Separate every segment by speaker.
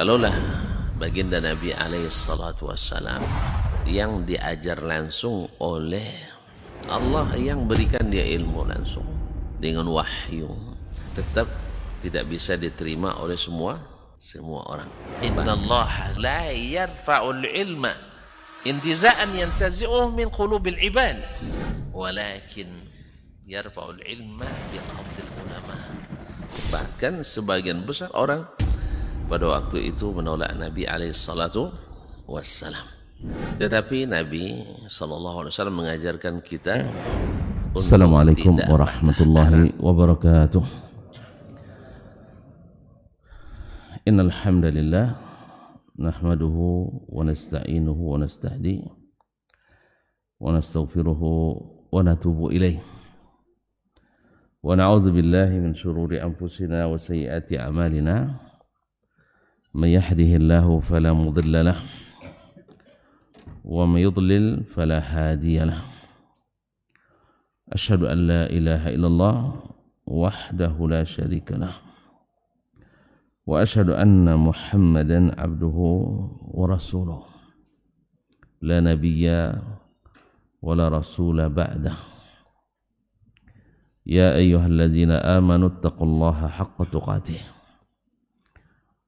Speaker 1: Kalaulah baginda Nabi alaihi salatu wassalam yang diajar langsung oleh Allah, yang berikan dia ilmu langsung dengan wahyu, tetap tidak bisa diterima oleh semua orang. Innallaha la yarfa'ul ilma intiza'an yantazi'uhu min qulubil ibad, walakin yarfa'ul ilma biqabdil ulama. Bahkan sebagian besar orang pada waktu itu menolak Nabi alaihi salatu wassalam. Tetapi Nabi sallallahu alaihi wasallam mengajarkan kita.
Speaker 2: Assalamualaikum warahmatullahi wabarakatuh. Innal hamdalillah nahmaduhu wa nasta'inuhu wa nastahdi wa nastaghfiruhu wa natubu ilaih. Wa na'udzu billahi min shururi anfusina wa sayyiati a'malina. Man yahdihillahu fala mudilla lahu wa man yudlil fala hadiya lahu. Asyhadu an la ilaha illallah wahdahu la syarika lahu wa asyhadu anna Muhammadan abduhu wa rasuluh la nabiyya wa la rasula ba'dah. Ya ayyuhalladzina amanu taqullaha haqqa tuqatih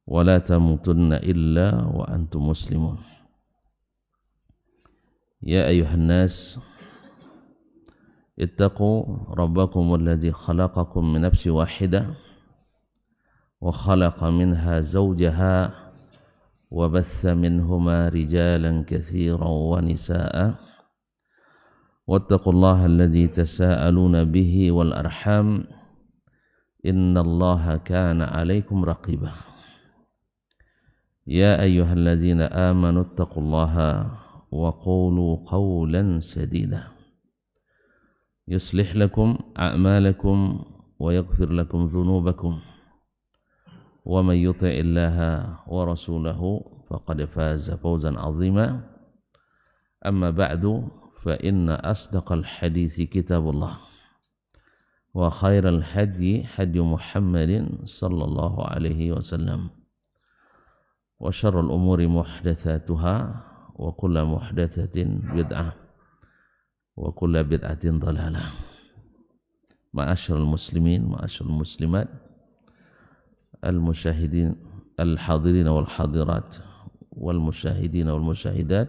Speaker 2: wa la tamutunna illa wa antum muslimun. Ya ayyuhan nas ittaqu rabbakum alladhi khalaqakum min nafsin wahidah wa khalaqa minha zawjaha wa batha minhuma rijalan katsiran wa nisaa'a wattaqullaha alladhi tasaaluna bihi wal arham innallaha kana 'alaykum raqiba. Ya ayyuhalladzina amanu ittaqullaha wa qulu qawlan sadida yuslih lakum a'malakum wa yaghfir lakum dhunubakum wa man yuti'illaha wa rasulahu faqad faza fawzan 'azima. Amma ba'du, fa inna asdaqal hadithi kitabullah wa khairal hadyi hadyu Muhammadin sallallahu alaihi wasallam wa syarrul umuri muhdatsatuha wa kullu muhdatsatin bid'ah wa kullu bid'atin dhalalah. Ma'asyiral muslimin, ma'asyiral muslimat, al-musyahidin, al-hadirin wal hadirat, wal musyahidin wal musyahidat,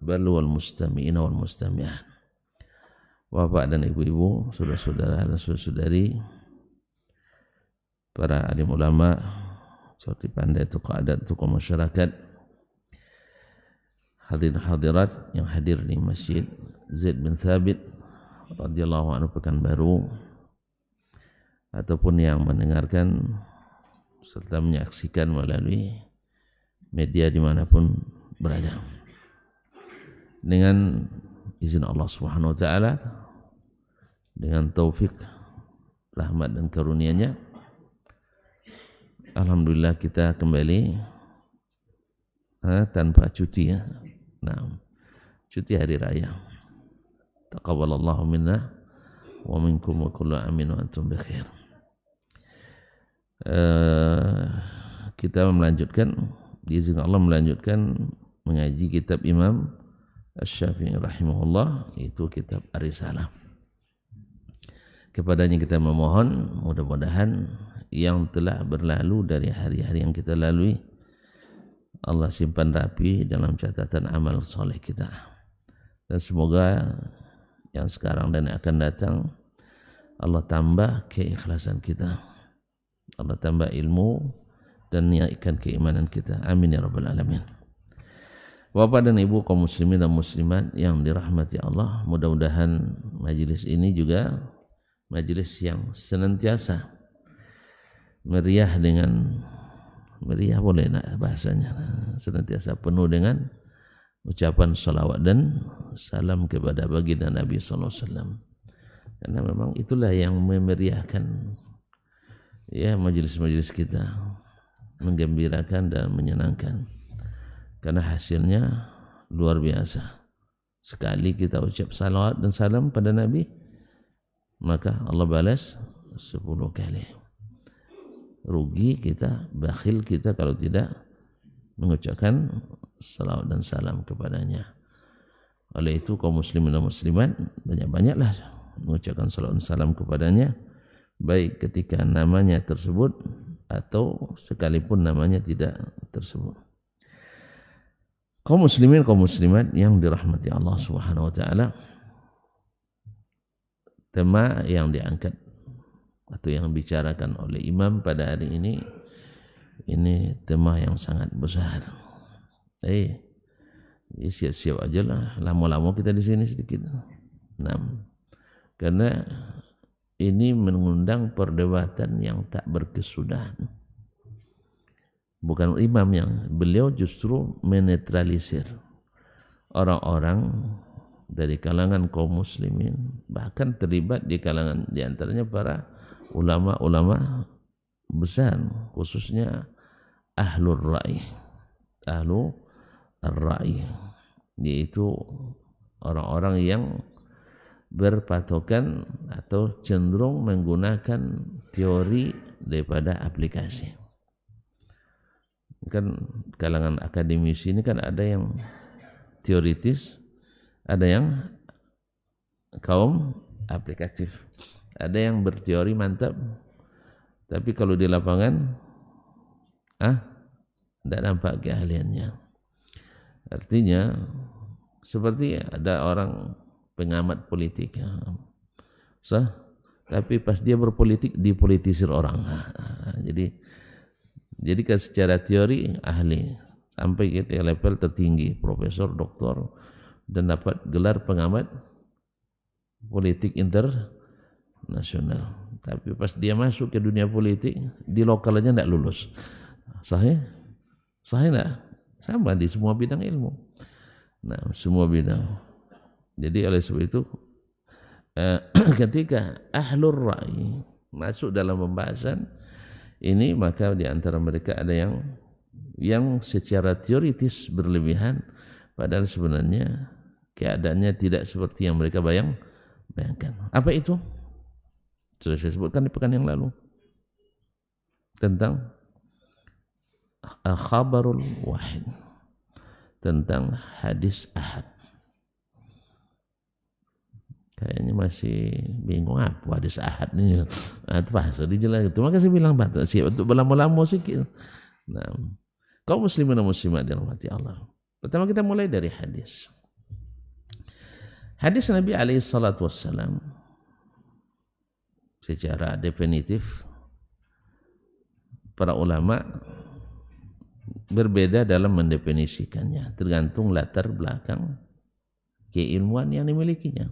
Speaker 2: bal wal mustami'in wal mustami'at. Bapak dan ibu-ibu, saudara-saudara dan saudari, para alim ulama, seperti pandai tokoh adat, tokoh masyarakat, hadirin hadirat yang hadir di Masjid Zaid bin Thabit radhiyallahu anhu Pekanbaru, ataupun yang mendengarkan serta menyaksikan melalui media dimanapun berada. Dengan izin Allah Subhanahu wa ta'ala, dengan taufik, rahmat dan karunia-Nya, alhamdulillah kita kembali tanpa cuti ya. Nah, cuti hari raya. Taqabbalallahu minna wa minkum wa kullu amin wa antum bikhair. Kita melanjutkan, diizinkan Allah melanjutkan mengaji kitab Imam Asy-Syafi'i rahimahullah, yaitu kitab Ar-Risalah. Kepadanya kita memohon mudah-mudahan yang telah berlalu dari hari-hari yang kita lalui Allah simpan rapi dalam catatan amal soleh kita, dan semoga yang sekarang dan yang akan datang Allah tambah keikhlasan kita, Allah tambah ilmu dan naikkan keimanan kita. Amin ya rabbal alamin. Bapak dan ibu kaum muslimin dan muslimat yang dirahmati Allah, mudah-mudahan majelis ini juga majelis yang senantiasa meriah dengan meriah, boleh nak bahasanya, senantiasa penuh dengan ucapan salawat dan salam kepada baginda Nabi sallallahu alaihi wasallam, karena memang itulah yang memeriahkan ya majelis-majelis kita, menggembirakan dan menyenangkan, karena hasilnya luar biasa. Sekali kita ucap salawat dan salam pada Nabi, maka Allah balas 10 kali. Rugi kita, bakhil kita kalau tidak mengucapkan salawat dan salam kepadanya. Oleh itu kaum muslimin dan muslimat banyak-banyaklah mengucapkan salawat dan salam kepadanya, baik ketika namanya tersebut atau sekalipun namanya tidak tersebut. Kaum muslimin, kaum muslimat yang dirahmati Allah Subhanahu wa taala, tema yang diangkat atau yang dibicarakan oleh imam pada hari ini tema yang sangat besar. Siap-siap aja lah, lama-lama kita di sini sedikit. Karena ini mengundang perdebatan yang tak berkesudahan. Bukan imam yang, beliau justru menetralisir orang-orang dari kalangan kaum muslimin, bahkan terlibat di kalangan di antaranya para ulama-ulama besar, khususnya ahlur ra'i, ahlu ar-ra'i, yaitu orang-orang yang berpatokan atau cenderung menggunakan teori daripada aplikasi. Kan kalangan akademisi ini kan ada yang teoritis, ada yang kaum aplikatif, ada yang berteori mantap, tapi kalau di lapangan tidak nampak keahliannya. Artinya seperti ada orang pengamat politik, tapi pas dia berpolitik dipolitisir orang. Jadi kan secara teori ahli sampai ke level tertinggi, profesor, doktor, dan dapat gelar pengamat politik internasional. Tapi pas dia masuk ke dunia politik, di lokalnya tidak lulus. Sahih tidak? Sama di semua bidang ilmu. Semua bidang. Jadi oleh sebab itu, ketika ahlur ra'i masuk dalam pembahasan ini, maka di antara mereka ada yang secara teoritis berlebihan, padahal sebenarnya keadaannya tidak seperti yang mereka bayangkan. Apa itu? Sudah saya sebutkan di pekan yang lalu tentang khabarul wahid, tentang hadis ahad. Kayaknya masih bingung apa hadis ahad ini. Itu bahasa dijelaskan. Itu maka saya bilang siap untuk berlama-lama sikit. Kaum muslimin dan muslimat dirahmati Allah. Pertama kita mulai dari hadis. Hadis Nabi alaihi salatu wassalam secara definitif para ulama berbeda dalam mendefinisikannya, tergantung latar belakang keilmuan yang dimilikinya.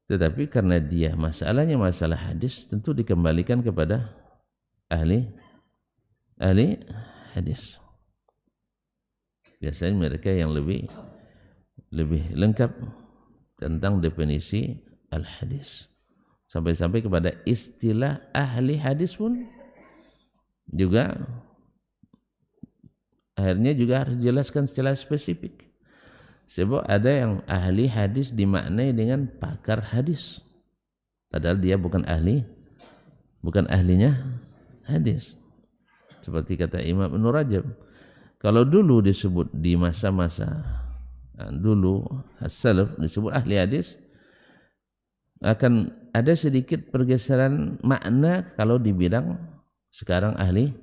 Speaker 2: Tetapi karena dia masalahnya masalah hadis, tentu dikembalikan kepada ahli hadis. Biasanya mereka yang lebih lengkap tentang definisi al-hadis. Sampai-sampai kepada istilah ahli hadis pun juga akhirnya juga harus dijelaskan secara spesifik. Sebab ada yang ahli hadis dimaknai dengan pakar hadis, padahal dia bukan ahlinya hadis. Seperti kata Imam Ibn Rajab, kalau dulu disebut di masa-masa dulu as-salaf disebut ahli hadis, akan ada sedikit pergeseran makna kalau dibilang sekarang ahli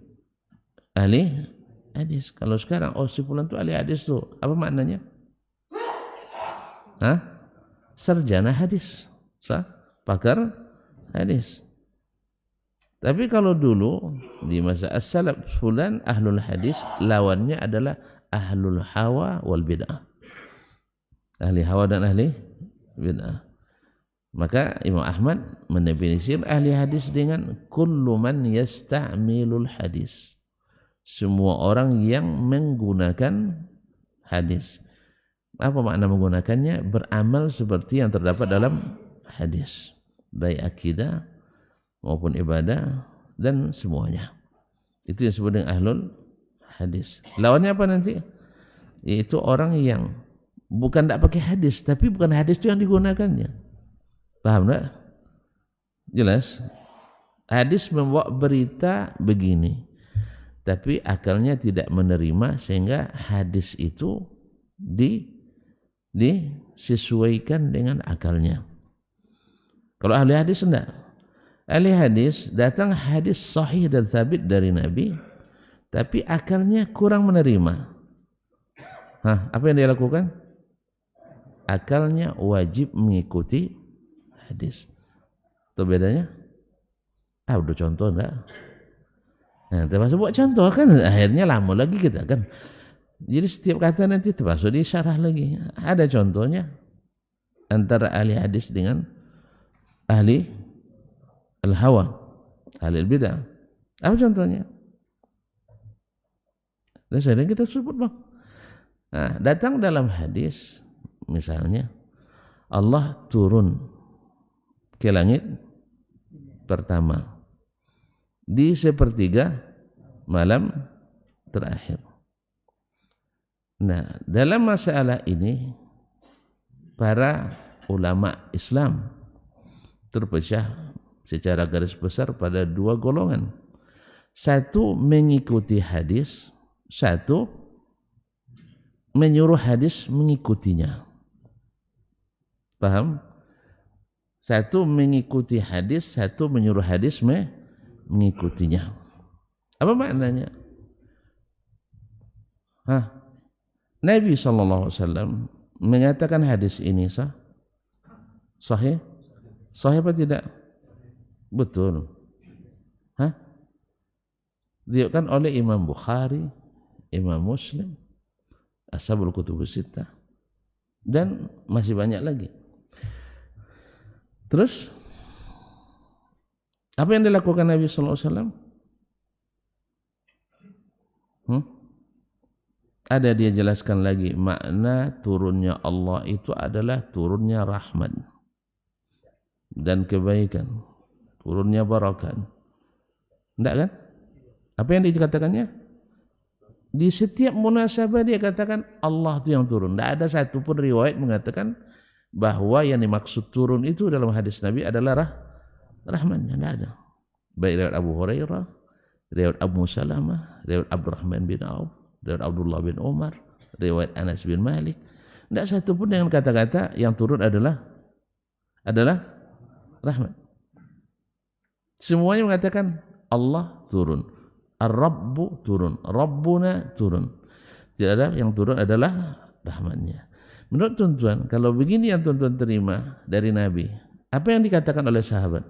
Speaker 2: hadis. Kalau sekarang si fulan itu ahli hadis tuh, apa maknanya? Sarjana hadis, pakar hadis. Tapi kalau dulu di masa as-salaf, fulan ahlul hadis, lawannya adalah ahlul hawa wal bid'ah. Ahli hawa dan ahli bid'ah. Maka Imam Ahmad mendefinisikan ahli hadis dengan kullu man yasta'milul hadis. Semua orang yang menggunakan hadis. Apa makna menggunakannya? Beramal seperti yang terdapat dalam hadis, baik akidah maupun ibadah dan semuanya. Itu yang disebut dengan ahlul hadis. Lawannya apa nanti? Yaitu orang yang bukan tidak pakai hadis, tapi bukan hadis itu yang digunakannya. Paham tak? Jelas? Hadis membawa berita begini, tapi akalnya tidak menerima, sehingga hadis itu disesuaikan dengan akalnya. Kalau ahli hadis enggak. Ahli hadis datang hadis sahih dan sabit dari Nabi, tapi akalnya kurang menerima. Apa yang dia lakukan? Akalnya wajib mengikuti hadis. Itu bedanya? Udah contoh enggak? Nah, termasuk buat contoh kan, akhirnya lama lagi kita kan. Jadi setiap kata nanti termasuk disyarah lagi. Ada contohnya antara ahli hadis dengan ahli al-hawa, ahli al-bid'ah. Apa contohnya? Dan sering kita sebut bang. Nah, datang dalam hadis misalnya Allah turun ke langit pertama di sepertiga malam terakhir. Nah, dalam masalah ini para ulama Islam terpecah secara garis besar pada dua golongan. Satu mengikuti hadis, satu menyuruh hadis mengikutinya. Paham? Satu mengikuti hadis, satu menyuruh hadis mengikutinya. Apa maknanya? Nabi SAW mengatakan hadis ini sahih? Sahih apa tidak? Betul. Diriwayatkan oleh Imam Bukhari, Imam Muslim, Ashabul Kutubus Sittah, dan masih banyak lagi. Terus apa yang dilakukan Nabi sallallahu alaihi wasallam? Ada dia jelaskan lagi makna turunnya Allah itu adalah turunnya rahmat dan kebaikan, turunnya barakat. Enggak kan? Apa yang dikatakannya? Di setiap munasabah dia katakan Allah itu yang turun. Tidak ada satupun riwayat mengatakan bahwa yang dimaksud turun itu dalam hadis Nabi adalah rahmatnya. Tidak ada. Baik riwayat Abu Hurairah, riwayat Abu Salamah, riwayat Abdurrahman bin Auf, riwayat Abdullah bin Umar, riwayat Anas bin Malik. Tidak satupun dengan kata-kata yang turun adalah rahmat. Semuanya mengatakan Allah turun, Ar-Rabbu turun, Rabbuna turun. Tidak ada yang turun adalah rahmatnya. Menurut tuan-tuan, kalau begini yang tuan-tuan terima dari Nabi, apa yang dikatakan oleh sahabat?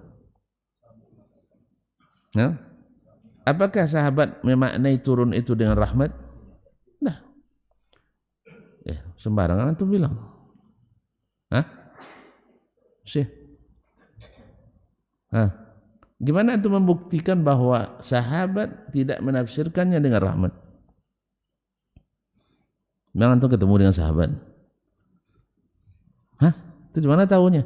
Speaker 2: Apakah sahabat memaknai turun itu dengan rahmat? Nah, sembarangan antum bilang. Gimana antum membuktikan bahwa sahabat tidak menafsirkannya dengan rahmat? Memang antum ketemu dengan sahabat? Itu di mana tahunya?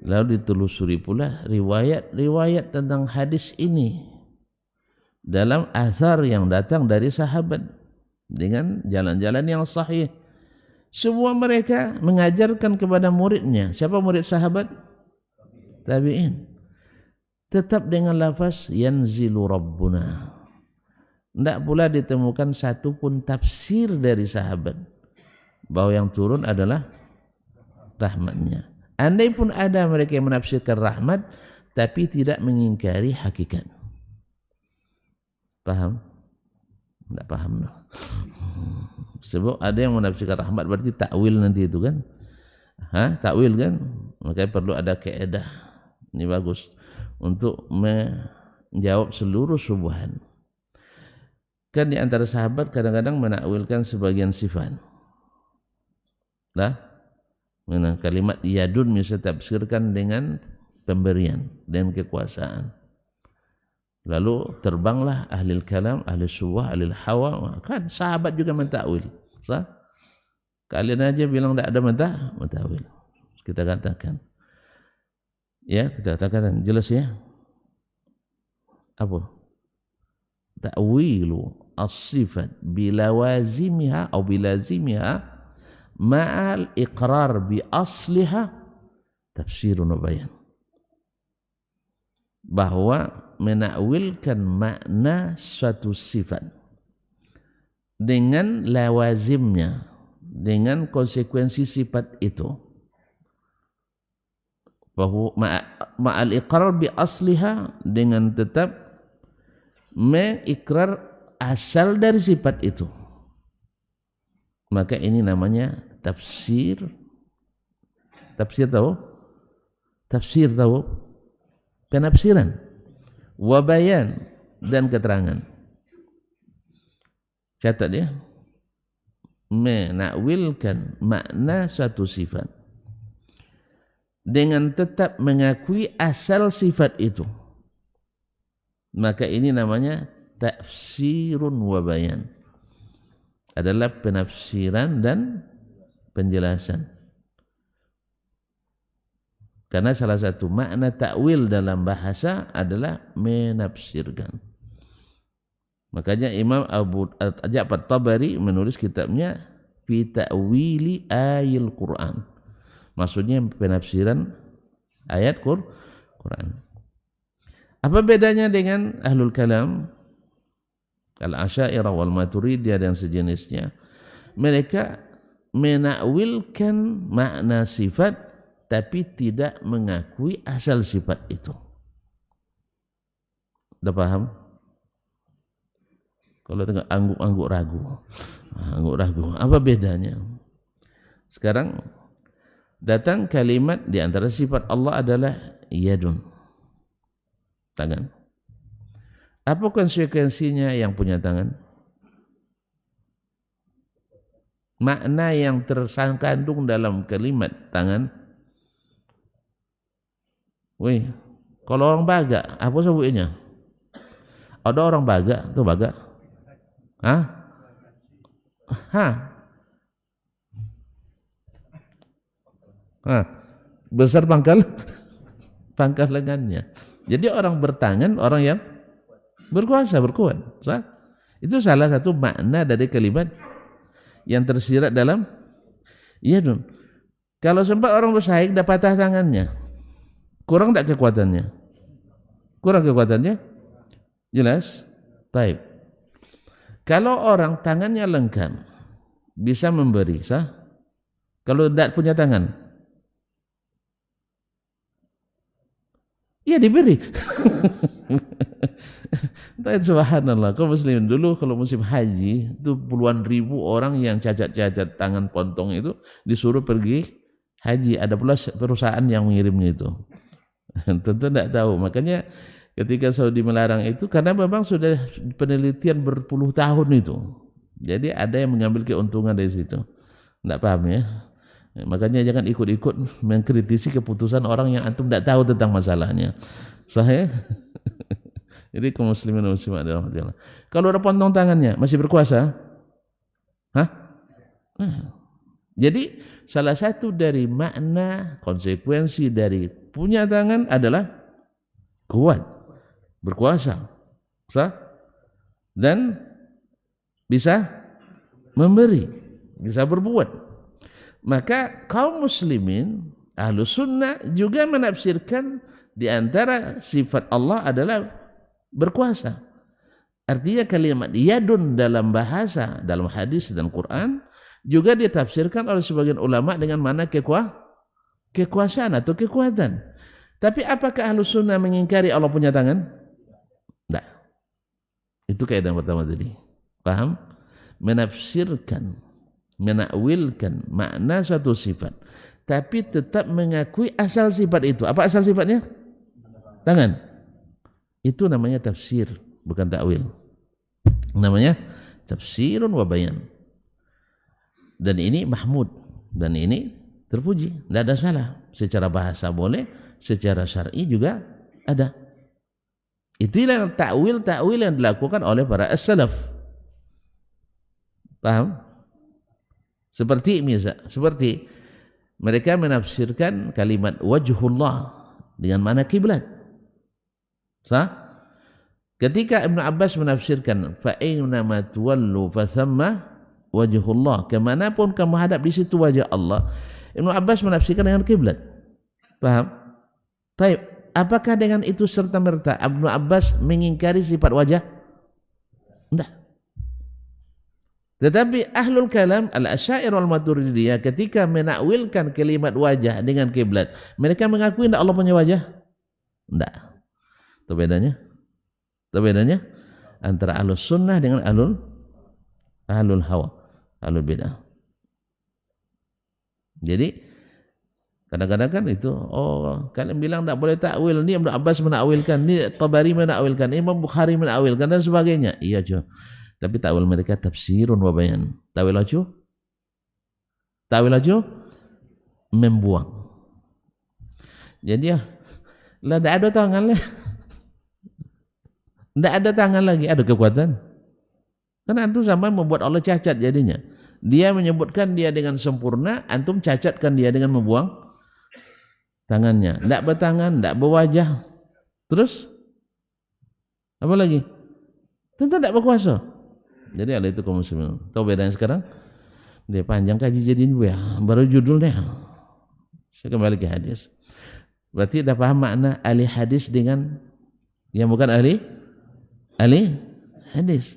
Speaker 2: Lalu ditelusuri pula riwayat-riwayat tentang hadis ini dalam athar yang datang dari sahabat dengan jalan-jalan yang sahih. Semua mereka mengajarkan kepada muridnya. Siapa murid sahabat? Tabi'in. Tetap dengan lafaz yanzilu rabbuna. Tidak pula ditemukan satu pun tafsir dari sahabat bahwa yang turun adalah rahmatnya. Andai pun ada mereka yang menafsirkan rahmat tapi tidak mengingkari hakikat. Paham? Tidak paham. Sebab ada yang menafsirkan rahmat berarti takwil nanti itu kan? Takwil kan? Makanya perlu ada kaedah. Ini bagus untuk menjawab seluruh subuhan. Kan di antara sahabat kadang-kadang menakwilkan sebagian sifat. Kalimat yadun bisa tafsirkan dengan pemberian dan kekuasaan. Lalu terbanglah ahli kalam, ahli suwah, ahli hawa. Kan sahabat juga mentakwil. Kalian aja bilang tidak ada mentakwil. Kita katakan. Ya, kita katakan jelas ya. Apa? Ta'wilu as-sifat bilawazimiha atau bilazimiha ma'al iqrar bi asliha tafsirun bayan. Bahwa menakwilkan makna suatu sifat dengan lawazimnya, dengan konsekuensi sifat itu. Bahwa ma'al iqrar bi asliha, dengan tetap mengikrar asal dari sifat itu. Maka ini namanya tafsir. Tafsir tahu? Tafsir tahu? Penafsiran. Wa bayan, dan keterangan. Catat ya. Menakwilkan makna satu sifat dengan tetap mengakui asal sifat itu. Maka ini namanya tafsirun wa bayan. Adalah penafsiran dan penjelasan. Karena salah satu makna takwil dalam bahasa adalah menafsirkan. Makanya Imam Abu Ja'far Tabari menulis kitabnya Fi Ta'wili Ayil Quran. Maksudnya penafsiran ayat Quran. Apa bedanya dengan Ahlul Kalam, Al-Asy'ariyah wal Maturidiyah dan sejenisnya? Mereka menakwilkan makna sifat tapi tidak mengakui asal sifat itu. Udah paham? Kalau tengah angguk-angguk ragu. Angguk ragu. Apa bedanya? Sekarang datang kalimat di antara sifat Allah adalah yadun. Tangan. Apa konsekuensinya yang punya tangan? Makna yang terkandung dalam kalimat tangan. Wih, kalau orang baga, apa sebutnya? Ada orang baga, itu baga. Hah? Hah? Hah? Besar pangkal lengannya. Jadi orang bertangan, orang yang berkuasa, berkuat. Itu salah satu makna dari kalimat yang tersirat dalam yadun. Kalau sempat orang bersaing dapat patah tangannya, kurang tak kekuatannya? Kurang kekuatannya? Jelas? Baik. Kalau orang tangannya lengkap, bisa memberi, sah? Kalau tidak punya tangan, ya diberi. Subhanallah, kaum muslimin dulu kalau musim haji itu puluhan ribu orang yang cacat-cacat tangan pontong itu disuruh pergi haji. Ada pula perusahaan yang mengirimnya itu. Tentu tidak tahu. Makanya ketika Saudi melarang itu karena memang sudah penelitian berpuluh tahun itu. Jadi ada yang mengambil keuntungan dari situ. Tidak paham ya. Makanya jangan ikut-ikut mengkritisi keputusan orang yang antum tidak tahu tentang masalahnya. Sahih? Jadi kaum muslimin dan muslimat dirahmatillah. Kalau ada pontong tangannya masih berkuasa? Hah? Jadi salah satu dari makna konsekuensi dari punya tangan adalah kuat, berkuasa, sah, dan bisa memberi, bisa berbuat. Maka kaum muslimin Ahlus Sunnah juga menafsirkan di antara sifat Allah adalah berkuasa. Artinya kalimat yadun dalam bahasa, dalam hadis dan Quran juga ditafsirkan oleh sebagian ulama dengan mana kekuasaan atau kekuatan. Tapi apakah Ahlus Sunnah mengingkari Allah punya tangan? Tidak. Itu kaidah pertama tadi. Paham? Menafsirkan, menakwilkan makna suatu sifat, tapi tetap mengakui asal sifat itu. Apa asal sifatnya? Tangan. Itu namanya tafsir, bukan takwil. Namanya tafsirun wa bayan. Dan ini mahmud, dan ini terpuji, tidak ada salah. Secara bahasa boleh, secara syar'i juga ada. Itulah takwil yang dilakukan oleh para as-salaf. Paham? Seperti mereka menafsirkan kalimat wajhullah dengan mana kiblat. Sah? Ketika Ibn Abbas menafsirkan fa aynama tuwallu fa thamma wajhullah, kemanapun kamu hadap di situ wajah Allah. Ibn Abbas menafsirkan dengan kiblat. Paham? Baik. apakah dengan itu serta-merta Ibnu Abbas mengingkari sifat wajah? Tidak. Tetapi ahlul kalam al-Asy'ariyah wal Maturidiyah ketika menakwilkan kalimat wajah dengan kiblat, mereka mengakui tidak Allah punya wajah? Tidak. Itu bedanya. Itu bedanya antara ahlus sunnah dengan ahlul hawa, ahlul bidah. Jadi kadang-kadang kan itu, oh kalian bilang tidak boleh takwil, ini Ibnu Abbas menakwilkan, ini Tabari menakwilkan, Imam Bukhari menakwilkan dan sebagainya. Iya cuy. Tapi takwil mereka tafsirun wa bayan. Takwil aja membuang. Jadi ya, lah tidak ada tangan lah. Tidak ada tangan lagi, ada kekuatan. Karena antum sama membuat Allah cacat jadinya. Dia menyebutkan dia dengan sempurna, antum cacatkan dia dengan membuang tangannya. Tidak bertangan, tidak berwajah. Terus apa lagi? Tentu tidak berkuasa. Jadi ada itu kaum muslimin. Tahu bedanya sekarang? Dia panjang kaji jadiin gue, baru judulnya. Saya kembali ke hadis. Berarti dah paham makna ahli hadis dengan yang bukan ahli hadis.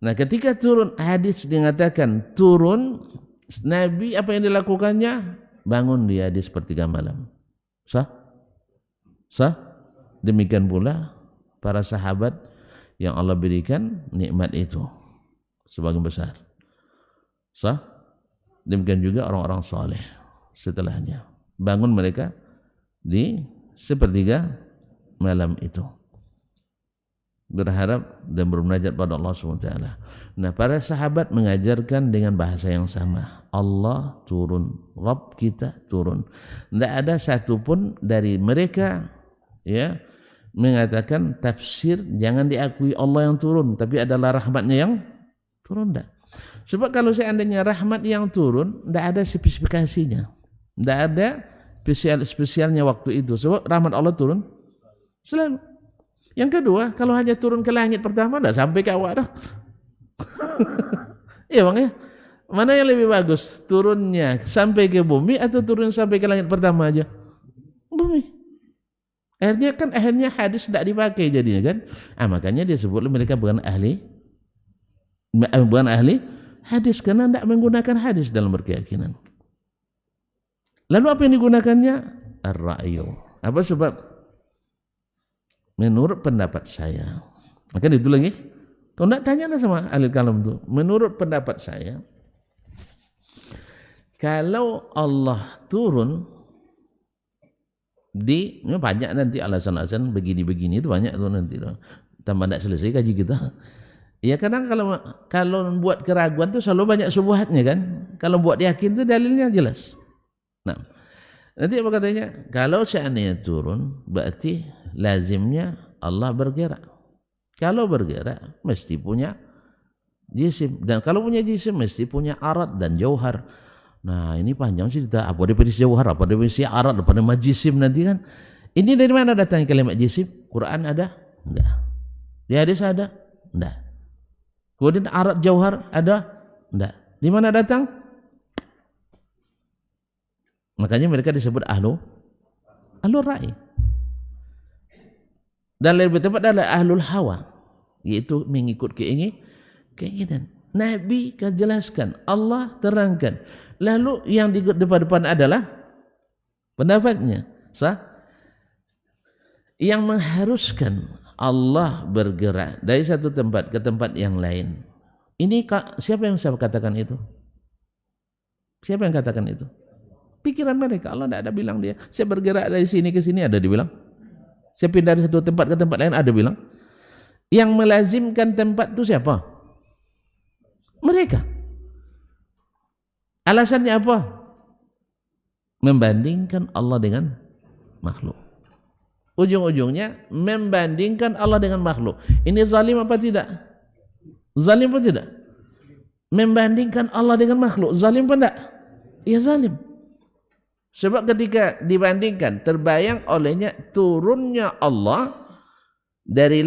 Speaker 2: Nah, ketika turun hadis dikatakan turun Nabi, apa yang dilakukannya? Bangun dia di sepertiga malam. Sah? Demikian pula para sahabat yang Allah berikan nikmat itu sebagian besar. Sah? Demikian juga orang-orang saleh setelahnya. Bangun mereka di sepertiga malam itu. Berharap dan bermunajat pada Allah SWT. Nah, para sahabat mengajarkan dengan bahasa yang sama. Allah turun, Rabb kita turun. Tidak ada satupun dari mereka ya mengatakan tafsir jangan diakui Allah yang turun, tapi adalah rahmatnya yang turun. Tidak. Sebab kalau seandainya rahmat yang turun, tidak ada spesifikasinya, tidak ada spesialnya waktu itu. Sebab rahmat Allah turun selalu. Yang kedua, kalau hanya turun ke langit pertama, tidak sampai ke awak dah. Iya bang ya. Mana yang lebih bagus? Turunnya sampai ke bumi atau turun sampai ke langit pertama aja? Bumi. Akhirnya hadis tidak dipakai jadinya kan. Makanya dia sebut mereka bukan ahli hadis karena tidak menggunakan hadis dalam berkeyakinan. Lalu apa yang digunakannya? Ar-ra'yu. Apa sebab? Menurut pendapat saya. Maka itu lagi. Kau tidak tanyalah sama ahli kalam itu. Menurut pendapat saya, kalau Allah turun ini banyak nanti alasan-alasan begini-begini itu banyak tuh nanti. Tambah tidak selesai kaji kita. Ya kadang kalau buat keraguan itu selalu banyak syubhatnya kan. Kalau buat yakin itu dalilnya jelas. Nah, nanti apa katanya? Kalau seandainya turun, berarti lazimnya Allah bergerak. Kalau bergerak, mesti punya jisim. Dan kalau punya jisim, mesti punya arat dan jauhar. Nah, ini panjang cerita. Apa definisi jauhar, apa definisi arat, apa definisi jisim nanti kan. Ini dari mana datangnya kalimat jisim? Quran ada? Enggak. Di hadis ada? Enggak. Kemudian arat jauhar ada? Enggak. Di mana datang? Makanya mereka disebut ahlul ra'i. Dan lebih tepat adalah ahlul hawa, yaitu mengikut keinginan. Nabi jelaskan, Allah terangkan. Lalu yang di depan-depan adalah pendapatnya. Sah? Yang mengharuskan Allah bergerak dari satu tempat ke tempat yang lain. Ini siapa yang saya katakan itu? Siapa yang katakan itu? Pikiran mereka. Allah tidak ada bilang dia. Saya bergerak dari sini ke sini, ada dibilang. Saya pindah dari satu tempat ke tempat lain, ada bilang. Yang melazimkan tempat itu siapa? Mereka. Alasannya apa? Membandingkan Allah dengan makhluk. Ujung-ujungnya membandingkan Allah dengan makhluk. Ini zalim apa tidak? Zalim apa tidak? Membandingkan Allah dengan makhluk. Zalim apa tidak? Ya zalim. Sebab ketika dibandingkan, terbayang olehnya turunnya Allah dari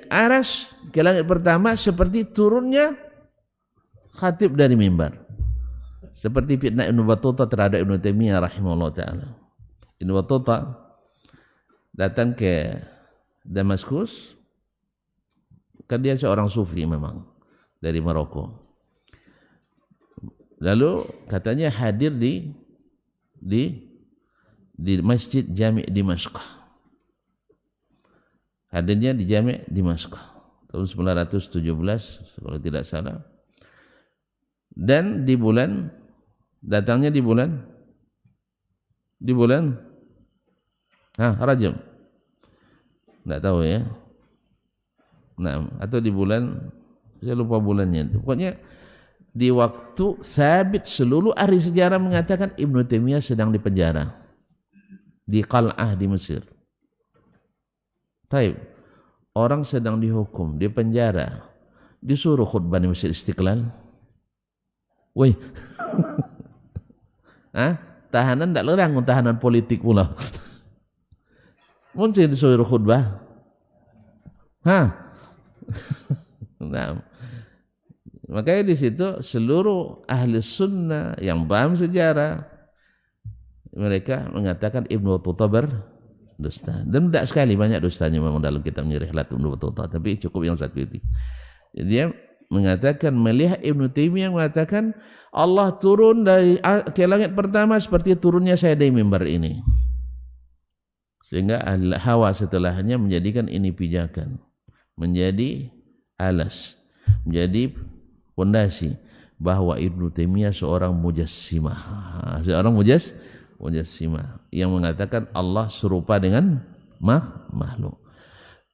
Speaker 2: aras ke langit pertama seperti turunnya khatib dari mimbar. Seperti fitnah Ibnu Battutah terhadap Ibnu Taimiyah rahimahullah ta'ala. Ibnu Battutah datang ke Damaskus, kan dia seorang sufi memang dari Maroko. Lalu katanya hadir di Masjid Jami' Dimashq. Hadirnya di Jami' Dimashq tahun 917 kalau tidak salah. Dan datangnya di bulan Rajab. Enggak tahu ya. Nah, atau di bulan, saya lupa bulannya. Pokoknya di waktu sabit seluruh ahli sejarah mengatakan Ibnu Taimiyah sedang dipenjara di Qal'ah di Mesir. Taib, orang sedang dihukum, dipenjara, disuruh khutbah di Masjid Istiqlal. Woi, tahanan tidak lerang, tahanan politik pula. Mungkin disuruh khutbah. Nah, makanya di situ seluruh ahli sunnah yang paham sejarah mereka mengatakan Ibnu Battuta dusta. Dan tidak sekali, banyak dustanya memang dalam kitab Rihlat Ibnu Battuta, tapi cukup yang satu itu. Jadi dia mengatakan, melihat Ibnu Taimiyah mengatakan Allah turun dari ke langit pertama seperti turunnya saya dari mimbar ini, sehingga Hawa setelahnya menjadikan ini pijakan, menjadi alas, menjadi fondasi bahwa Ibnu Taimiyah seorang mujassimah, mujassimah yang mengatakan Allah serupa dengan makhluk.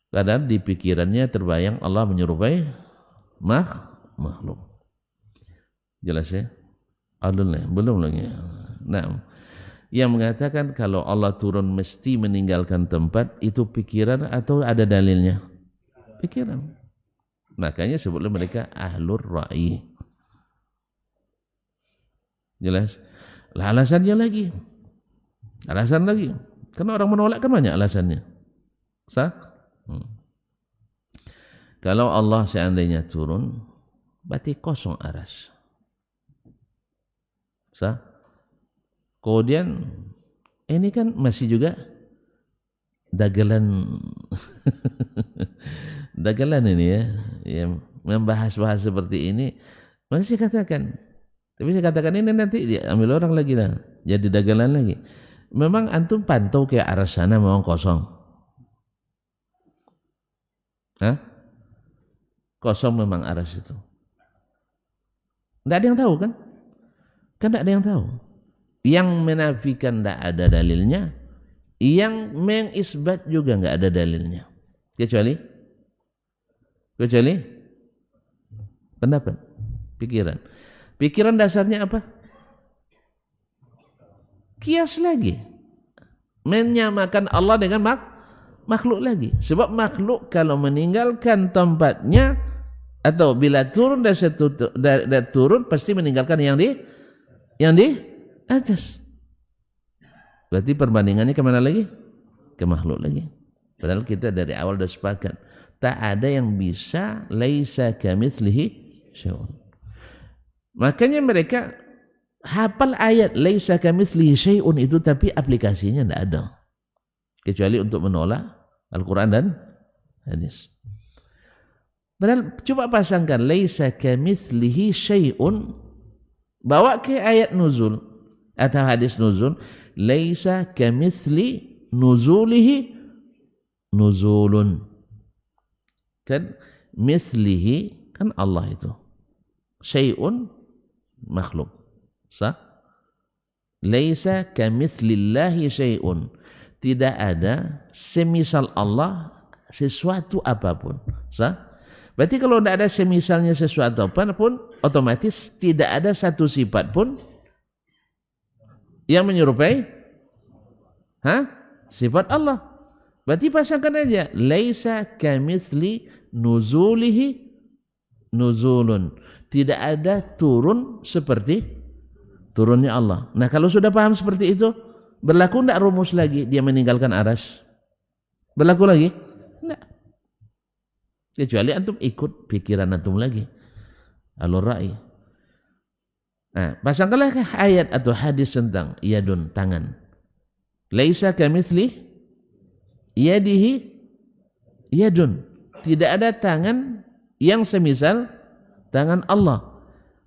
Speaker 2: Kadang di pikirannya terbayang Allah menyerupai makhluk. Jelas ya? Belum lagi. Nah, yang mengatakan kalau Allah turun mesti meninggalkan tempat, itu pikiran atau ada dalilnya? Pikiran. Makanya sebutlah mereka ahlur ra'i. Jelas? Lah alasannya lagi. Alasan lagi. Karena orang menolak kan banyak alasannya. Kalau Allah seandainya turun, berarti kosong aras. Kemudian ini kan masih juga dagelan dagelan ini ya, yang membahas-bahas seperti ini. Masih katakan, tapi saya katakan ini nanti diambil orang lagi lah, jadi dagelan lagi. Memang antum pantau ke arah sana memang kosong. Kosong memang aras itu. Tidak ada yang tahu kan? Kan tidak ada yang tahu. Yang menafikan tidak ada dalilnya, yang mengisbat juga tidak ada dalilnya. Kecuali pendapat, pikiran. Pikiran dasarnya apa? Kias lagi. Menyamakan Allah dengan makhluk lagi. Sebab makhluk kalau meninggalkan tempatnya atau bila turun dari turun pasti meninggalkan yang di atas. Berarti perbandingannya kemana lagi? Ke makhluk lagi. Padahal kita dari awal sudah sepakat, tak ada yang bisa laisa kamitslihi syai'un. Makanya mereka hafal ayat laisa kamitslihi syai'un itu, tapi aplikasinya tidak ada. Kecuali untuk menolak Al-Quran dan hadis. Padahal coba pasangkan laisa kamitslihi syai'un, bawa ke ayat nuzul atau hadis nuzul, laisa kamitsli nuzulihi nuzulun. Kan mithlihi kan Allah itu, syai'un makhluk. Laisa kamitslillahi syai'un, tidak ada semisal Allah sesuatu apapun. Berarti kalau tidak ada semisalnya sesuatu apapun, otomatis tidak ada satu sifat pun yang menyerupai sifat Allah. Berarti pasangkan aja laisa kamitsli nuzulihi nuzulun, tidak ada turun seperti turunnya Allah. Nah, kalau sudah paham seperti itu, berlaku tidak rumus lagi dia meninggalkan aras? Berlaku lagi? Tidak. Kecuali antum ikut pikiran antum lagi, alur ra'i. Nah, pasangkanlah ayat atau hadis tentang yadun, tangan. Laisa kamitsli yadihi yadun. Tidak ada tangan yang semisal tangan Allah.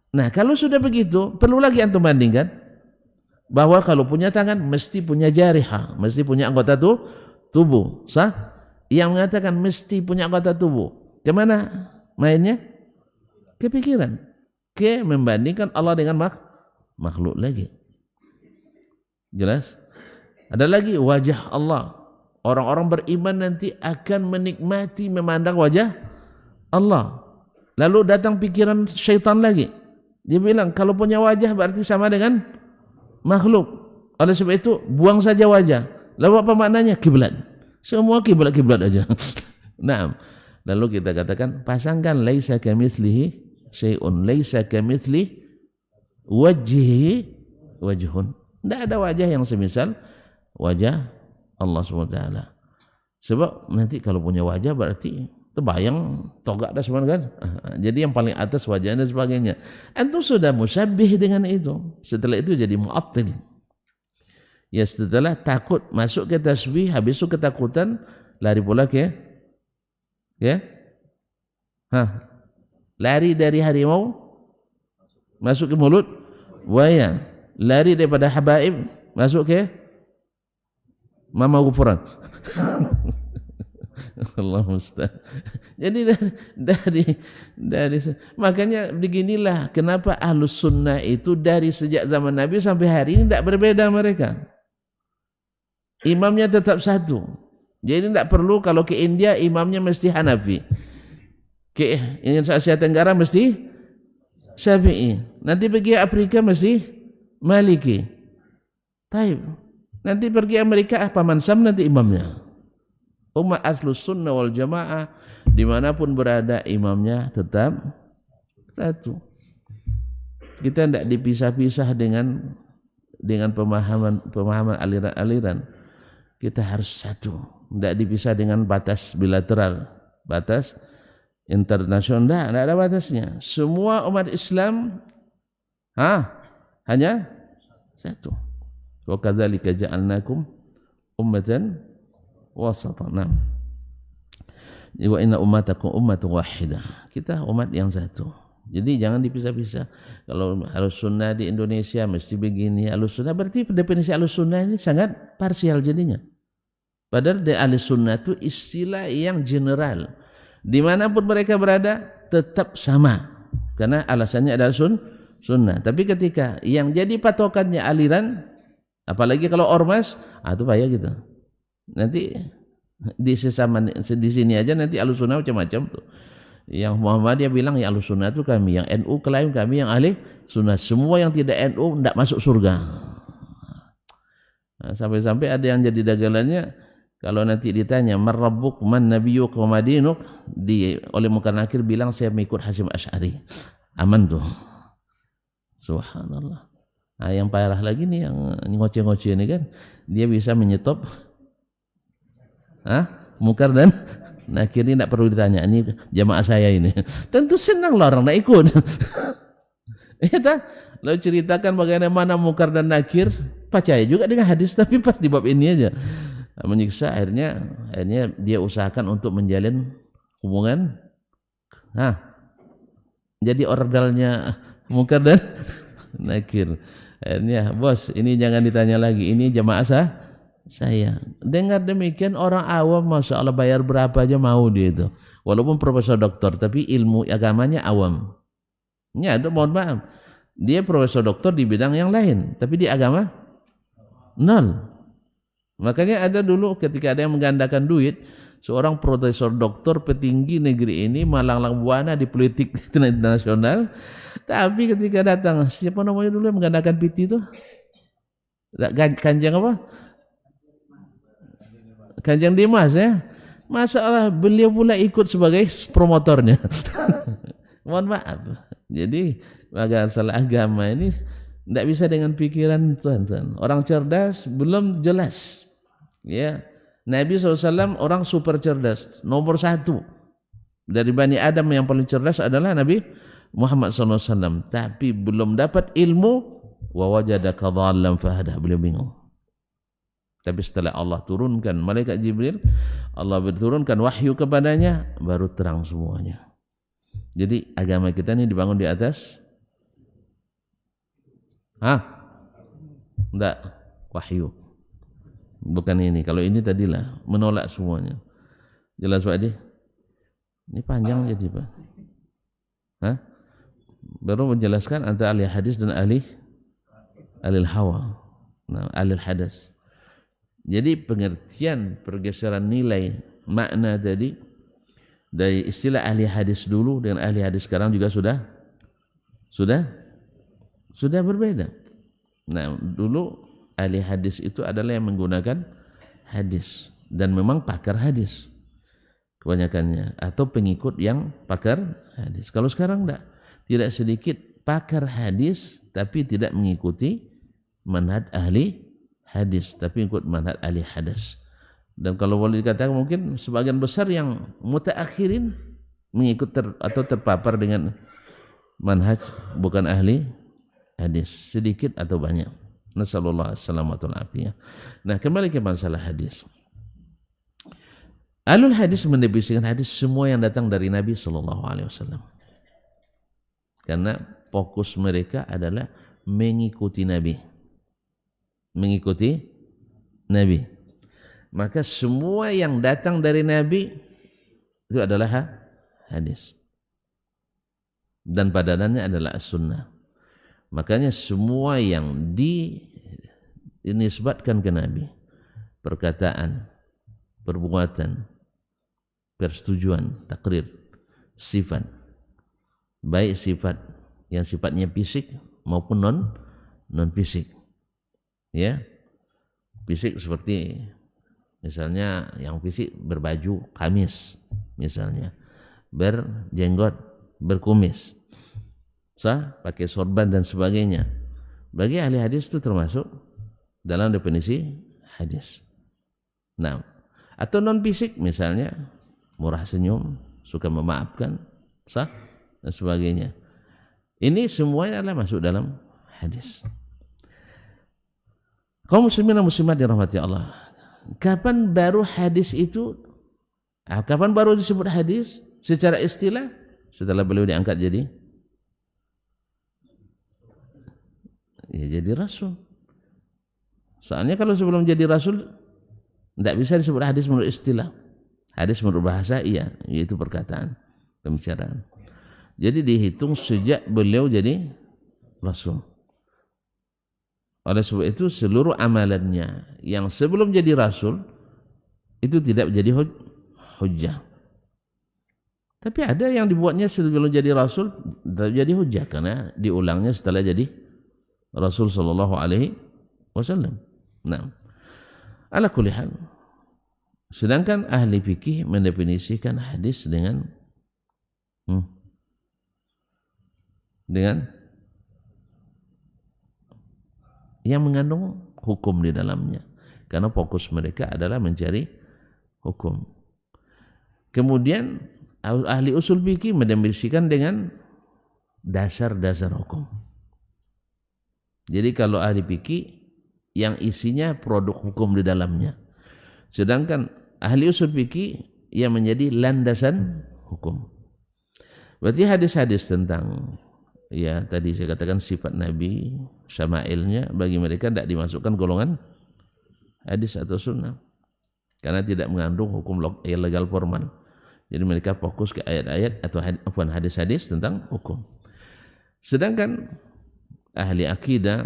Speaker 2: Nah, kalau sudah begitu, perlu lagi antum bandingkan bahwa kalau punya tangan mesti punya jariha, mesti punya anggota tubuh. Sah? Yang mengatakan mesti punya anggota tubuh, kemana mainnya? Ke pikiran, ke membandingkan Allah dengan makhluk lagi. Jelas? Ada lagi wajah Allah. Orang-orang beriman nanti akan menikmati memandang wajah Allah. Lalu datang pikiran syaitan lagi. Dia bilang kalau punya wajah berarti sama dengan makhluk. Oleh sebab itu buang saja wajah. Lalu apa maknanya? Kiblat. Semua kiblat aja. Nah, lalu kita katakan pasangkan laisa kamitslihi syai'un, laisa kamitsli wajhun. Tidak ada wajah yang semisal wajah Allah SWT. Sebab nanti kalau punya wajah berarti terbayang togak dah semua kan. Jadi yang paling atas wajah dan sebagainya. Antum sudah musyabbih dengan itu. Setelah itu jadi mu'attil. Ya setelah takut masuk ke tasbih, habis itu ketakutan, lari pula ke lari dari harimau masuk ke mulut buaya, lari daripada habaib masuk ke mama kufuran. Allah musta'an. Jadi dari makanya beginilah kenapa Ahlus Sunnah itu dari sejak zaman Nabi sampai hari ini tidak berbeda mereka. Imamnya tetap satu. Jadi tidak perlu kalau ke India imamnya mesti Hanafi. Ke Asia Tenggara mesti Syafi'i. Nanti pergi Afrika mesti Maliki. Taib. Nanti pergi Amerika Paman Sam nanti imamnya. Umat Ahlus Sunnah wal Jamaah dimanapun berada imamnya tetap satu. Kita tidak dipisah-pisah dengan pemahaman aliran-aliran. Kita harus satu, tidak dipisah dengan batas bilateral, batas internasional, tidak ada batasnya. Semua umat Islam hanya satu. Wa kadzalika ja'alnakum ummatan wasatan. Wa inna ummatakum ummatun wahidah. Kita umat yang satu. Jadi jangan dipisah-pisah. Kalau Ahlus Sunnah di Indonesia mesti begini, Ahlus Sunnah berarti definisi Ahlus Sunnah ini sangat parsial jadinya. Padahal di Ahlus Sunnah itu istilah yang general. Dimanapun mereka berada tetap sama. Karena alasannya adalah sunnah. Tapi ketika yang jadi patokannya aliran, apalagi kalau ormas, itu bahaya gitu. Nanti di sini aja nanti Ahlus Sunnah macam-macam tuh. Yang Muhammadiyah bilang ya Ahlus Sunnah itu kami, yang NU klaim kami yang ahli sunnah. Semua yang tidak NU tidak masuk surga. Nah, sampai-sampai ada yang jadi dagelannya kalau nanti ditanya marrabbuk man nabiyyuk wa madinuk, oleh Munkar Nakir bilang saya mengikut Hasyim Asy'ari. Aman tuh. Subhanallah. Nah, yang parah lagi nih yang ngoceh-ngoceh ini kan, dia bisa menyetop Munkar dan Nakir ini tidak perlu ditanya, ini jamaah saya ini. Tentu senang lah orang nak ikut. Lalu ceritakan bagaimana Munkar dan Nakir, percaya juga dengan hadis, tapi pas di bab ini aja menyiksa, akhirnya dia usahakan untuk menjalin hubungan. Jadi ordalnya Munkar dan Nakir. Akhirnya bos, ini jangan ditanya lagi, ini jamaah saya. Dengar demikian orang awam, masya Allah bayar berapa aja mau dia itu. Walaupun profesor doktor, tapi ilmu agamanya awam. Ya, mohon maaf. Dia profesor doktor di bidang yang lain, tapi di agama nol. Makanya ada dulu ketika ada yang menggandakan duit, seorang profesor doktor petinggi negeri ini malang-lang buana di politik internasional, tapi ketika datang, siapa namanya dulu yang menggandakan PT itu? Kanjeng apa? Kanjeng Dimas ya. Masalah beliau pula ikut sebagai promotornya. Mohon maaf. Jadi masalah agama ini tidak bisa dengan pikiran tuan-tuan. Orang cerdas belum jelas. Ya, Nabi SAW orang super cerdas, nomor 1 dari Bani Adam yang paling cerdas adalah Nabi Muhammad SAW. Tapi belum dapat ilmu, wa wajadaka dhallan fahadah, beliau bingung. Tapi setelah Allah turunkan malaikat Jibril, Allah berturunkan wahyu kepadanya, baru terang semuanya. Jadi agama kita ini dibangun di atas enggak wahyu. Bukan ini. Kalau ini tadilah menolak semuanya. Jelas Pak Adi? Ini panjang jadi Pak. Baru menjelaskan antara ahli hadis dan ahli hawa. Nah, ahli hadas. Jadi pengertian pergeseran nilai makna tadi dari istilah ahli hadis dulu dengan ahli hadis sekarang juga sudah berbeda. Nah, dulu ahli hadis itu adalah yang menggunakan hadis dan memang pakar hadis kebanyakannya, atau pengikut yang pakar hadis. Kalau sekarang tidak sedikit pakar hadis tapi tidak mengikuti manhaj ahli hadis, tapi ikut manhaj ahli hadas. Dan kalau boleh dikatakan mungkin sebagian besar yang mutaakhirin mengikut atau terpapar dengan manhaj bukan ahli hadis, sedikit atau banyak. Nasallallahu alaihi wasallam. Nah, kembali ke masalah hadis. Ahlul hadis mendefinisikan hadis semua yang datang dari Nabi sallallahu alaihi wasallam. Karena fokus mereka adalah mengikuti Nabi. Mengikuti Nabi. Maka semua yang datang dari Nabi itu adalah hadis. Dan padanannya adalah as-sunnah. Makanya semua yang dinisbatkan ke Nabi, perkataan, perbuatan, persetujuan, takrir, sifat, baik sifat yang sifatnya fisik maupun non fisik. Ya. Fisik seperti misalnya yang fisik berbaju kamis misalnya, berjenggot, berkumis, pakai sorban dan sebagainya. Bagi ahli hadis itu termasuk dalam definisi hadis. Nah, atau non fisik misalnya murah senyum, suka memaafkan, dan sebagainya. Ini semuanya adalah masuk dalam hadis. Kaum muslimin dan muslimat dirahmati Allah. Kapan baru hadis itu? Kapan baru disebut hadis secara istilah? Setelah beliau diangkat jadi rasul. Soalnya kalau sebelum jadi rasul tidak bisa disebut hadis menurut istilah. Hadis menurut bahasa iya, yaitu perkataan, pembicaraan. Jadi dihitung sejak beliau jadi rasul. Oleh sebab itu seluruh amalannya yang sebelum jadi rasul itu tidak menjadi hujjah. Tapi ada yang dibuatnya sebelum jadi rasul tidak jadi hujjah karena diulangnya setelah jadi Rasul sallallahu alaihi wasallam. Nah, ala kulli hal. Sedangkan ahli fikih mendefinisikan hadis dengan yang mengandung hukum di dalamnya. Karena fokus mereka adalah mencari hukum. Kemudian ahli usul fikih mendefinisikan dengan dasar-dasar hukum. Jadi kalau ahli fikih yang isinya produk hukum di dalamnya. Sedangkan ahli usul fikih yang menjadi landasan hukum. Berarti hadis-hadis tentang ya tadi saya katakan sifat Nabi, syama'ilnya bagi mereka tidak dimasukkan golongan hadis atau sunnah. Karena tidak mengandung hukum legal formal. Jadi mereka fokus ke ayat-ayat atau hadis-hadis tentang hukum. Sedangkan ahli akidah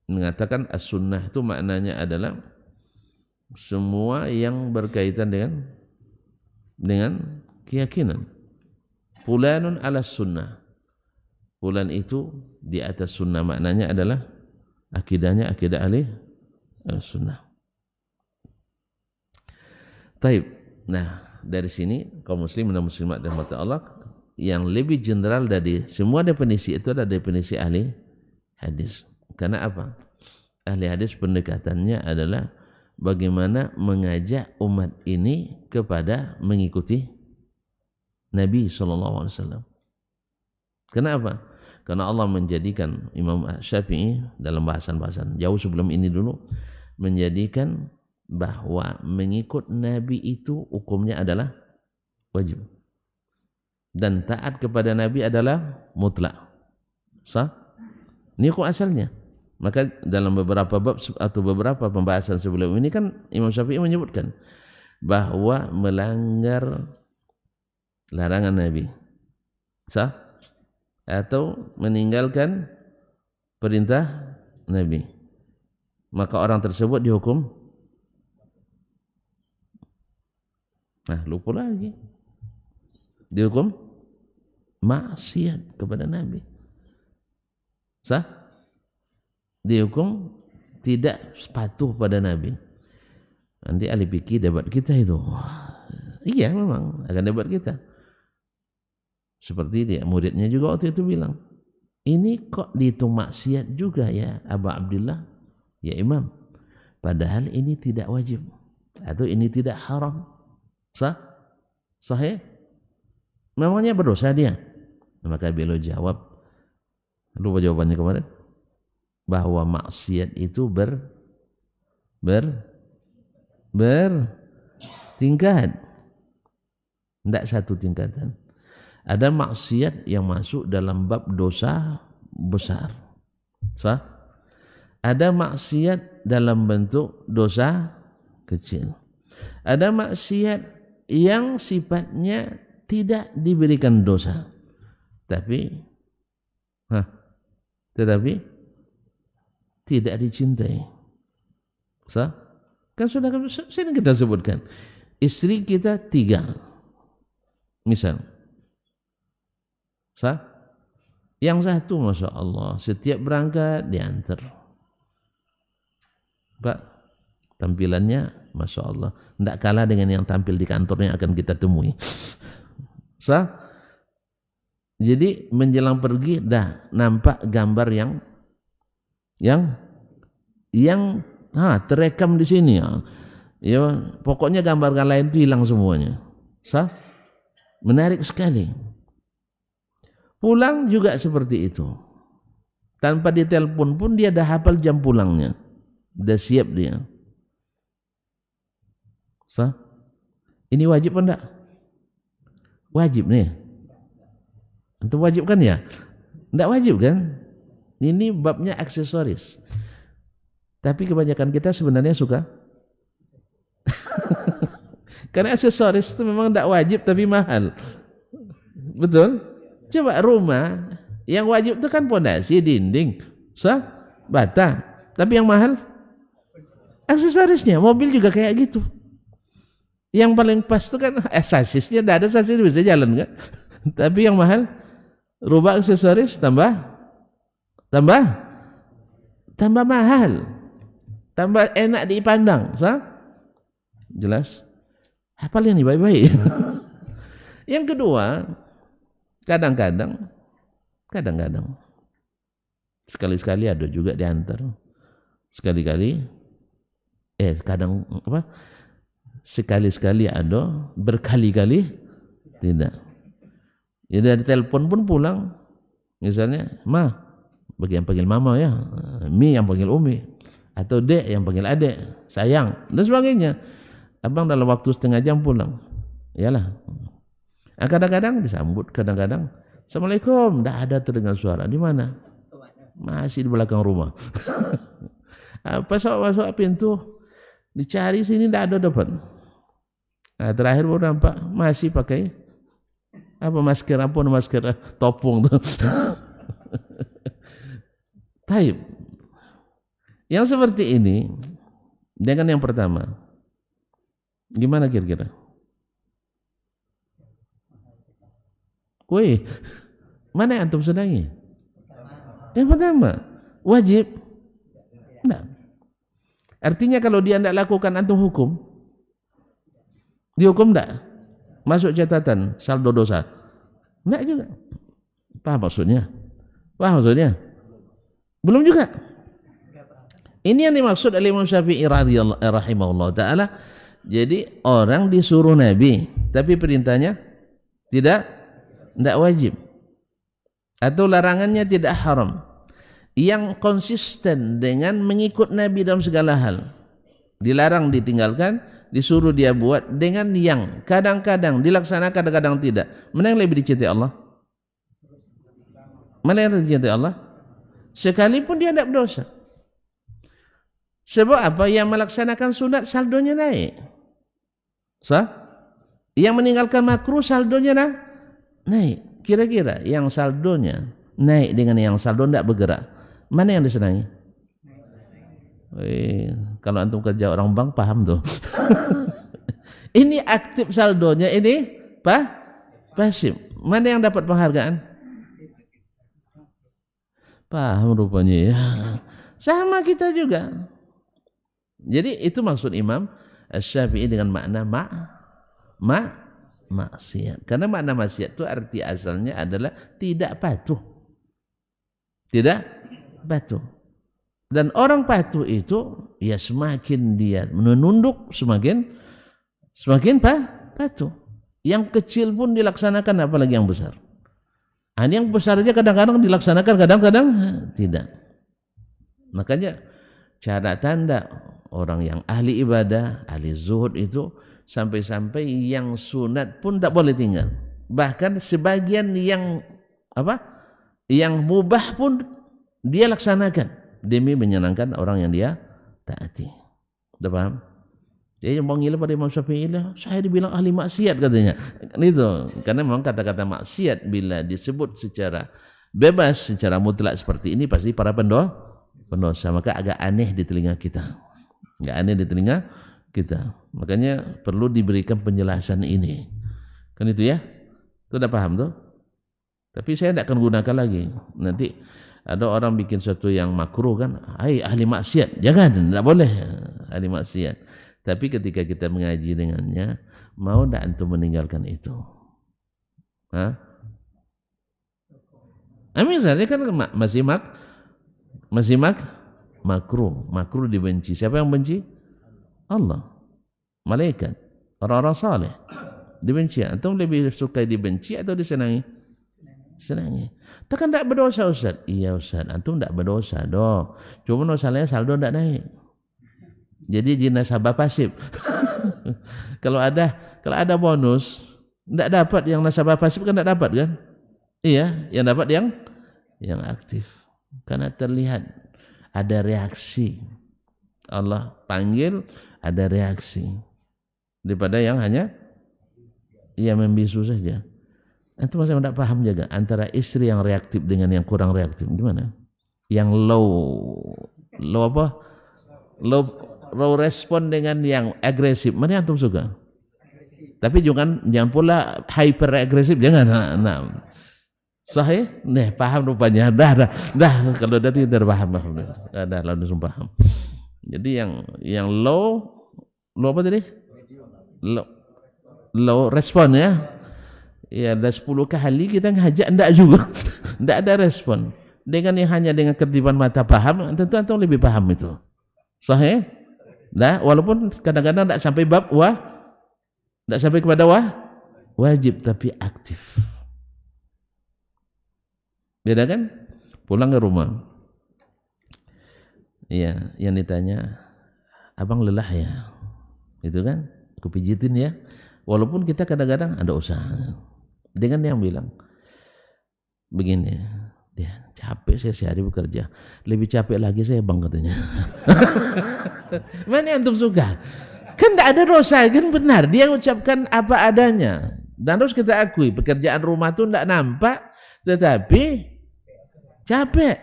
Speaker 2: mengatakan as-sunnah itu maknanya adalah semua yang berkaitan dengan keyakinan. Fulanun ala sunnah. Fulan itu di atas sunnah, maknanya adalah akidahnya akidah ahli sunnah. Taib. Nah, dari sini kaum muslim dan muslimat dan mata Allah yang lebih general dari semua definisi itu adalah definisi ahli hadis. Karena apa? Ahli hadis pendekatannya adalah bagaimana mengajak umat ini kepada mengikuti Nabi SAW. Kenapa? Karena Allah menjadikan Imam Syafi'i dalam bahasan-bahasan jauh sebelum ini dulu menjadikan bahwa mengikut Nabi itu hukumnya adalah wajib. Dan taat kepada Nabi adalah mutlak. Sah? Ini hukum asalnya. Maka dalam beberapa bab atau beberapa pembahasan sebelum ini kan Imam Syafi'i menyebutkan bahwa melanggar larangan Nabi sah atau meninggalkan perintah Nabi, maka orang tersebut dihukum lupa lagi, dihukum maksiat kepada Nabi, sah, dihukum tidak patuh pada Nabi. Nanti ahli fikih debat kita itu, iya memang akan debat kita. Seperti dia, muridnya juga waktu itu bilang, ini kok dihitung maksiat juga ya Abu Abdullah, ya Imam. Padahal ini tidak wajib, atau ini tidak haram. Sah? Sahih? Memangnya berdosa dia? Maka beliau jawab, lupa jawabannya kemarin, bahwa maksiat itu bertingkat, tidak satu tingkatan. Ada maksiat yang masuk dalam bab dosa besar, sah? Ada maksiat dalam bentuk dosa kecil. Ada maksiat yang sifatnya tidak diberikan dosa, tetapi tidak dicintai, sah? Kan sudah sering kita sebutkan, istri kita 3, misal. Sah? Yang satu Masya Allah setiap berangkat diantar, Pak, tampilannya Masya Allah tidak kalah dengan yang tampil di kantor yang akan kita temui. Sah? Jadi menjelang pergi dah nampak gambar yang terekam di sini ya, pokoknya gambar lain itu hilang semuanya. Sah? Menarik sekali. Pulang juga seperti itu. Tanpa ditelepon pun dia dah hafal jam pulangnya. Dah siap dia. Sah? Ini wajib apa enggak? Wajib nih. Itu wajib kan ya? Enggak wajib kan? Ini babnya aksesoris. Tapi kebanyakan kita sebenarnya suka. Karena aksesoris itu memang enggak wajib tapi mahal. Betul? Coba rumah yang wajib itu kan pondasi, dinding, sah, bata. Tapi yang mahal aksesorisnya. Mobil juga kayak gitu. Yang paling pas itu kan sasisnya, tidak ada sasis bisa jalan kan. Tapi yang mahal rubah aksesoris tambah mahal, tambah enak dipandang, sah? Jelas? Hafal ini baik-baik. Yang kedua, kadang-kadang sekali-sekali ada juga diantar, sekali-sekali ada, berkali-kali tidak. Ya dari telepon pun pulang, misalnya bagi yang panggil mama ya, Mi yang panggil Umi, atau Dek yang panggil adek, sayang dan sebagainya. Abang dalam waktu setengah jam pulang, iyalah. Kadang-kadang disambut, kadang-kadang Assalamualaikum, tidak ada terdengar suara. Di mana? Masih di belakang rumah. Masuk pintu, dicari sini tidak ada depan. Terakhir baru nampak masih pakai masker topung tuh. Taib. Yang seperti ini dengan yang pertama, gimana kira-kira? Woi, mana yang antum senangi? Yang pertama, wajib. Enggak. Artinya kalau dia tidak lakukan antum hukum, dihukum enggak? Masuk catatan saldo dosa? Enggak juga. Paham maksudnya? Belum juga. Ini yang dimaksud oleh Imam Syafi'i rahimahullah ta'ala. Jadi orang disuruh Nabi, tapi perintahnya tidak wajib. atau larangannya tidak haram, yang konsisten dengan mengikut Nabi dalam segala hal, dilarang ditinggalkan, disuruh dia buat, dengan yang kadang-kadang dilaksanakan, kadang-kadang tidak, mana yang lebih dicintai Allah? Mana yang dicintai Allah? Sekalipun dia tidak berdosa. Sebab apa? Yang melaksanakan sunat saldonya naik. Sah? Yang meninggalkan makruh saldonya naik. Kira-kira yang saldonya naik dengan yang saldo tidak bergerak, mana yang disenangi? Kalau antum kerja orang bank paham tuh. Ini aktif saldonya, ini pasif. Mana yang dapat penghargaan? Paham rupanya ya. Sama kita juga. Jadi itu maksud Imam Syafi'i dengan makna maksiat. Karena makna maksiat itu arti asalnya adalah tidak patuh. Tidak patuh. Dan orang patuh itu ya semakin dia menunduk semakin patuh. Yang kecil pun dilaksanakan, apalagi yang besar. Yang besar aja kadang-kadang dilaksanakan, kadang-kadang tidak. Makanya cara tanda orang yang ahli ibadah, ahli zuhud itu sampai-sampai yang sunat pun tak boleh tinggal. Bahkan sebagian yang yang mubah pun dia laksanakan demi menyenangkan orang yang dia taati. Sudah paham? Dia mau ngiler pada Imam Syafi'i lah, saya dibilang ahli maksiat katanya. Itu karena memang kata-kata maksiat bila disebut secara bebas, secara mutlak seperti ini pasti para pendosa. Maka agak aneh di telinga kita. Enggak aneh di telinga kita. Makanya perlu diberikan penjelasan ini. Kan itu ya? Itu udah paham tuh? Tapi saya tidak akan gunakan lagi. Nanti ada orang bikin sesuatu yang makruh kan, ahli maksiat. Jangan, tidak boleh ahli maksiat. Tapi ketika kita mengaji dengannya, mau tidak antum meninggalkan itu? Misalnya kan masih makruh dibenci. Siapa yang benci? Allah. Malaikat, orang-orang saleh dibenci. Antum lebih suka dibenci atau disenangi? Senangi. Takkan tidak berdosa Ustaz? Iya Ustaz, antum tidak berdosa dong. Cuma masalahnya saldo tidak naik. Jadi nasabah pasif. Kalau ada bonus, tidak dapat yang nasabah pasif kan tidak dapat kan? Iya, yang dapat yang aktif. Karena terlihat ada reaksi. Allah panggil, ada reaksi. Daripada yang hanya membisu saja. Itu masih tidak paham juga antara istri yang reaktif dengan yang kurang reaktif. Gimana? Yang low respon dengan yang agresif. Mana yang antum suka? Tapi jangan pula hyper agresif, jangan. Nah. Sahih? Nih, paham rupanya. Dah kalau dari udah paham. Dah langsung paham. Jadi yang low apa tadi? Low respon ya. Ya, ada 10 kali kita ngajak enggak juga. Enggak ada respon. Dengan yang hanya dengan kedipan mata paham, tentu antum lebih paham itu. Sahih? Dah, walaupun kadang-kadang enggak sampai enggak sampai kepada wajib tapi aktif. Beda kan? Pulang ke rumah. Iya, yang ditanya, abang lelah ya? Itu kan? Aku pijitin ya. Walaupun kita kadang-kadang ada usaha. Dengan yang bilang, begini, dia capek saya sehari bekerja. Lebih capek lagi saya bang katanya. Mana yang antum suka? Kan tidak ada dosa, kan benar. Dia ucapkan apa adanya. Dan harus kita akui, pekerjaan rumah itu tidak nampak, tetapi capek.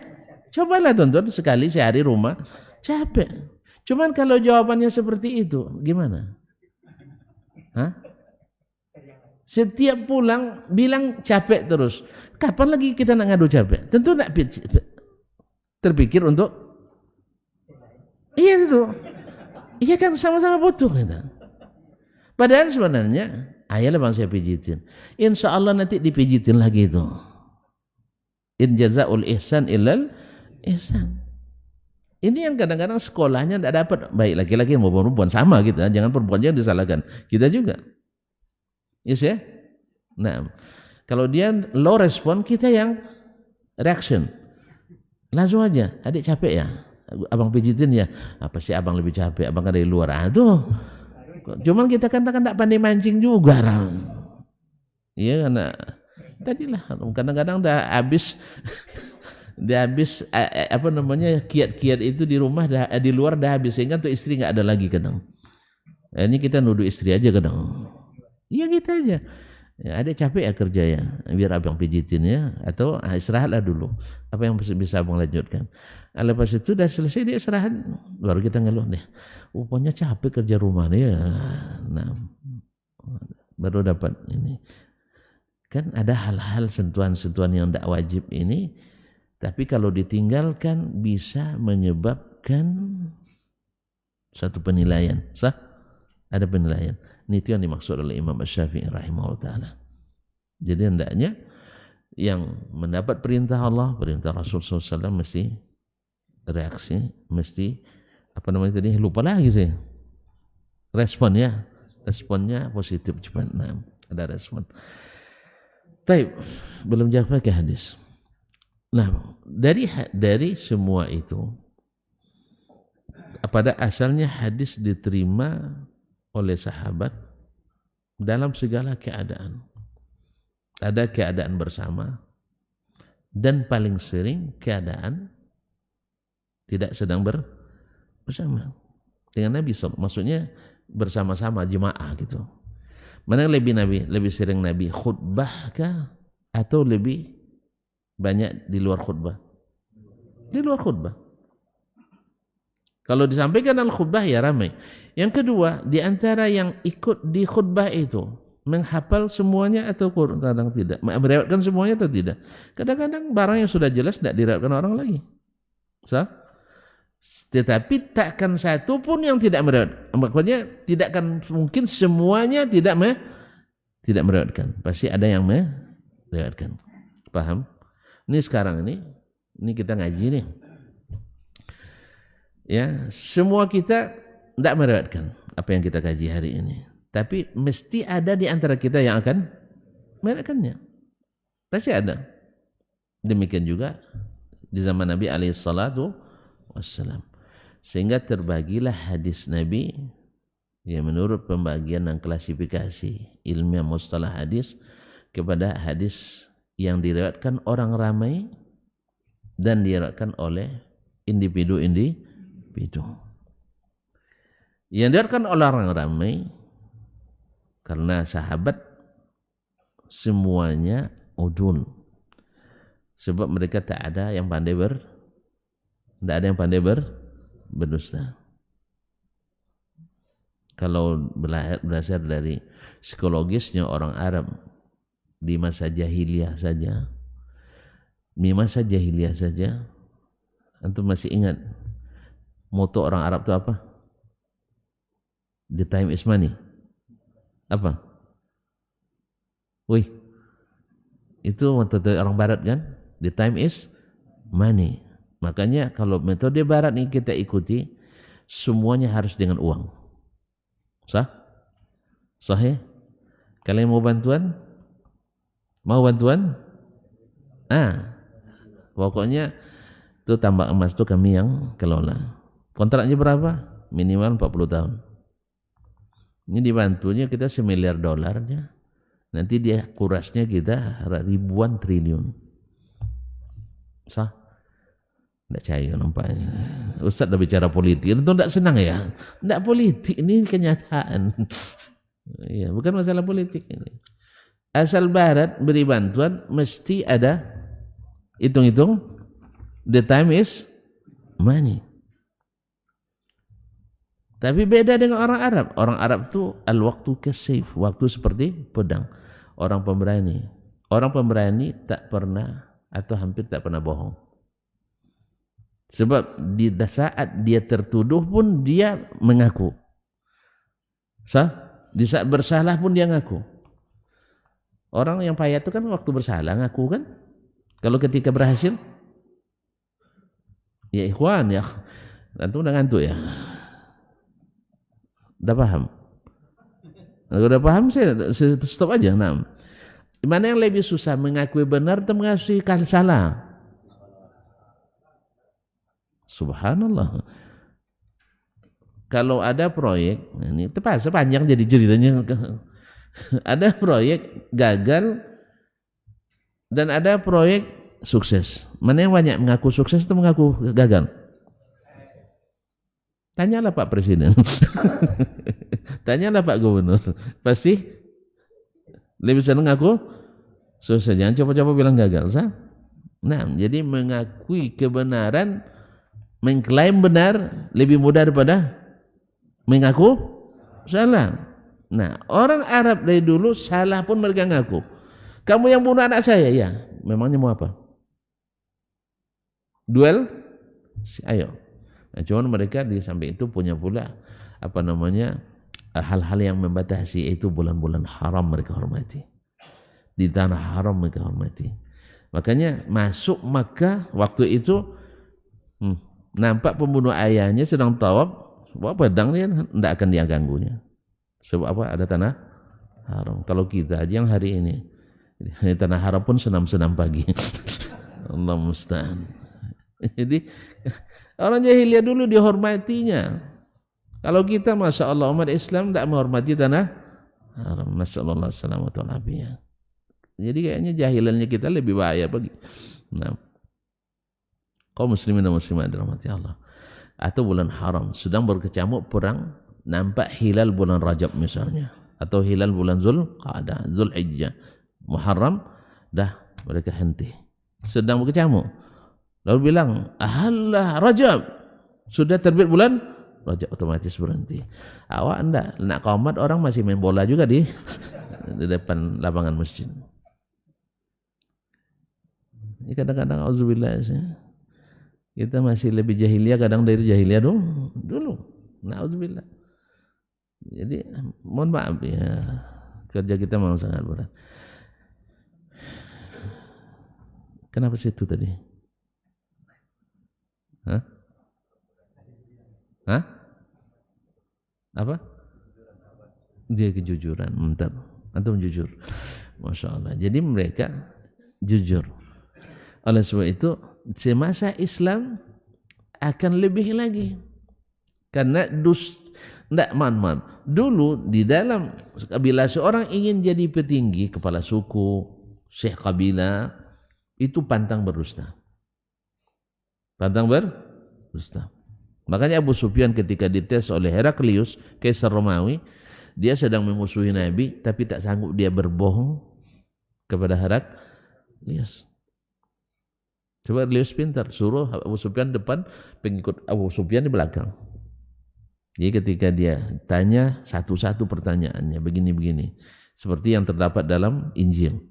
Speaker 2: Cobalah tonton sekali sehari rumah, capek. Cuman kalau jawabannya seperti itu, gimana? Setiap pulang bilang capek terus. Kapan lagi kita nak ngadu capek? Tentu nak terpikir untuk iya itu. Iya kan sama-sama butuh kita. Padahal sebenarnya ayolah bang saya pijitin. Insya Allah nanti dipijitin lagi itu. In jazaul ihsan illal ihsan. Ini yang kadang-kadang sekolahnya tidak dapat. Baik laki-laki maupun perempuan sama kita. Jangan perempuannya disalahkan. Kita juga. Yes ya? Nah, kalau dia low respon, kita yang reaction. Langsung aja, adik capek ya? Abang pijitin ya? Apa sih abang lebih capek? Abang kan dari luar. Tuh. Cuman kita kan tidak pandai mancing juga. Iya karena tadilah kadang-kadang udah habis apa namanya kiat-kiat itu di rumah di luar dah habis sehingga tuh istri nggak ada lagi kadang. Ini kita nuduh istri aja kadang. Iya gitu aja. Ya, adik capek ya kerja ya, biar abang pijitin ya, atau istirahatlah dulu. Apa yang bisa abang lanjutkan? Lepas itu udah selesai dia istirahat, baru kita ngeluh deh. Rupanya capek kerja rumah nih ya. Nah, baru dapat ini. Kan ada hal-hal sentuhan-sentuhan yang tidak wajib ini, tapi kalau ditinggalkan bisa menyebabkan satu penilaian. Sah? Ada penilaian. Ini itu yang dimaksud oleh Imam Asy-Syafi'i rahimahullah ta'ala. Jadi hendaknya yang mendapat perintah Allah, perintah Rasul SAW mesti reaksi, mesti apa namanya tadi, lupa lagi saya. Responnya positif cepat. Nah, ada respon. Baik, belum jawab ke hadis. Nah, dari semua itu pada asalnya hadis diterima oleh sahabat dalam segala keadaan. Ada keadaan bersama dan paling sering keadaan tidak sedang bersama dengan Nabi SAW. Maksudnya bersama-sama jemaah gitu. Mana yang lebih sering Nabi khutbah kah atau lebih banyak di luar khutbah? Di luar khutbah. Kalau disampaikan dalam khutbah ya ramai. Yang kedua, di antara yang ikut di khutbah itu menghafal semuanya atau kadang tidak, meriwayatkan semuanya atau tidak. Kadang-kadang barang yang sudah jelas tidak diriwayatkan orang lagi. Tetapi takkan satu pun yang tidak meriwayatkan. Maksudnya tidak akan mungkin semuanya tidak meriwayatkan. Pasti ada yang meriwayatkan. Paham? Ini sekarang ini kita ngaji nih. Ya, semua kita tidak meriwayatkan apa yang kita kaji hari ini. Tapi mesti ada di antara kita yang akan meriwayatkannya. Pasti ada. Demikian juga di zaman Nabi alaihissalatu wassalam. Sehingga terbagilah hadis Nabi yang menurut pembagian dan klasifikasi ilmiah mustalah hadis kepada hadis yang diriwayatkan orang ramai dan diriwayatkan oleh individu-individu. Yang diriwayatkan oleh orang ramai karena sahabat semuanya udul. Sebab mereka tak ada yang pandai berdusta. Kalau berdasar dari psikologisnya orang Arab di masa jahiliyah saja, antum masih ingat moto orang Arab itu apa? The time is money. Apa? Wih, itu metode orang Barat kan? The time is money. Makanya kalau metode Barat ini kita ikuti, semuanya harus dengan uang. Sah? Sahih? Kalian mau bantuan? Mau bantuan? Pokoknya itu tambak emas itu kami yang kelola. Kontraknya berapa? Minimal 40 tahun. Ini dibantunya kita $1 miliar. Nanti dia kurasnya kita ribuan triliun. Sah? Tidak cair nampaknya. Ustaz dah bicara politik, itu tidak senang ya? Tidak politik, ini kenyataan. Ya, bukan masalah politik ini. Asal Barat beri bantuan mesti ada hitung-hitung. The time is money. Tapi beda dengan orang Arab. Orang Arab itu al-waktu kasif, waktu seperti pedang. Orang pemberani. Orang pemberani tak pernah atau hampir tak pernah bohong. Sebab di saat dia tertuduh pun dia mengaku. Di saat bersalah pun dia ngaku. Orang yang payah itu kan waktu bersalah ngaku kan. Kalau ketika berhasil, ya ikhwan ya, antum udah ngantuk ya. Udah paham? Kalau udah paham saya stop aja. Nah, mana yang lebih susah mengakui benar atau mengakui salah? Subhanallah. Kalau ada proyek, ini tepat sepanjang jadi ceritanya. Ada proyek gagal dan ada proyek sukses. Mana yang banyak mengaku sukses atau mengaku gagal? Tanyalah Pak Presiden. Tanyalah Pak Gubernur. Pasti lebih senang ngaku sukses. Jangan coba-coba bilang gagal. Nah, jadi mengakui kebenaran, mengklaim benar lebih mudah daripada mengaku salah. Nah, orang Arab dari dulu salah pun mereka ngaku. Kamu yang bunuh anak saya, ya. Memangnya mau apa? Duel? Ayo. Nah, cuman mereka di samping itu punya pula hal-hal yang membatasi, itu bulan-bulan haram mereka hormati. Di tanah haram mereka hormati. Makanya masuk Makkah waktu itu nampak pembunuh ayahnya sedang tawaf, bawa pedang dia tidak akan dia ganggunya. Sebab apa? Ada tanah haram. Kalau kita aja yang hari ini di tanah haram pun senam-senam pagi. Allah musta'an. Jadi orang jahiliyah dulu dihormatinya. Kalau kita Masya Allah umat Islam tidak menghormati tanah haram. Masya Allah salamatu alaihi. Jadi kayaknya jahilannya kita lebih bahaya bagi. Nah, kaum muslimin dan muslimat dirahmati Allah. Atau bulan haram sedang berkecamuk perang, nampak hilal bulan Rajab misalnya, atau hilal bulan Zulqa'dah, Zulhijjah, Muharram, dah mereka henti. Sedang berkecamuk. Lalu bilang, "Ahalla Rajab." Sudah terbit bulan Rajab, otomatis berhenti. Awak enggak, nak qomat orang masih main bola juga di depan lapangan masjid. Ini kadang-kadang auzubillah, kita masih lebih jahiliyah kadang dari jahiliyah dulu. Nauzubillah. Jadi mohon maaf ya, kerja kita memang sangat berat. Kenapa situ tadi? Hah? Apa? Dia kejujuran, mantap. Antum jujur. Masya Allah. Jadi mereka jujur. Oleh sebab itu semasa Islam akan lebih lagi. Karena dulu di dalam bila seorang ingin jadi petinggi, kepala suku, syekh kabilah, itu pantang berdusta. Pantang berdusta. Makanya Abu Sufyan ketika dites oleh Heraklius, Kaisar Romawi, dia sedang memusuhi Nabi tapi tak sanggup dia berbohong kepada Heraklius. Coba Heraklius pintar, suruh Abu Sufyan depan, pengikut Abu Sufyan di belakang. Jadi ketika dia tanya satu-satu pertanyaannya, begini-begini, seperti yang terdapat dalam Injil.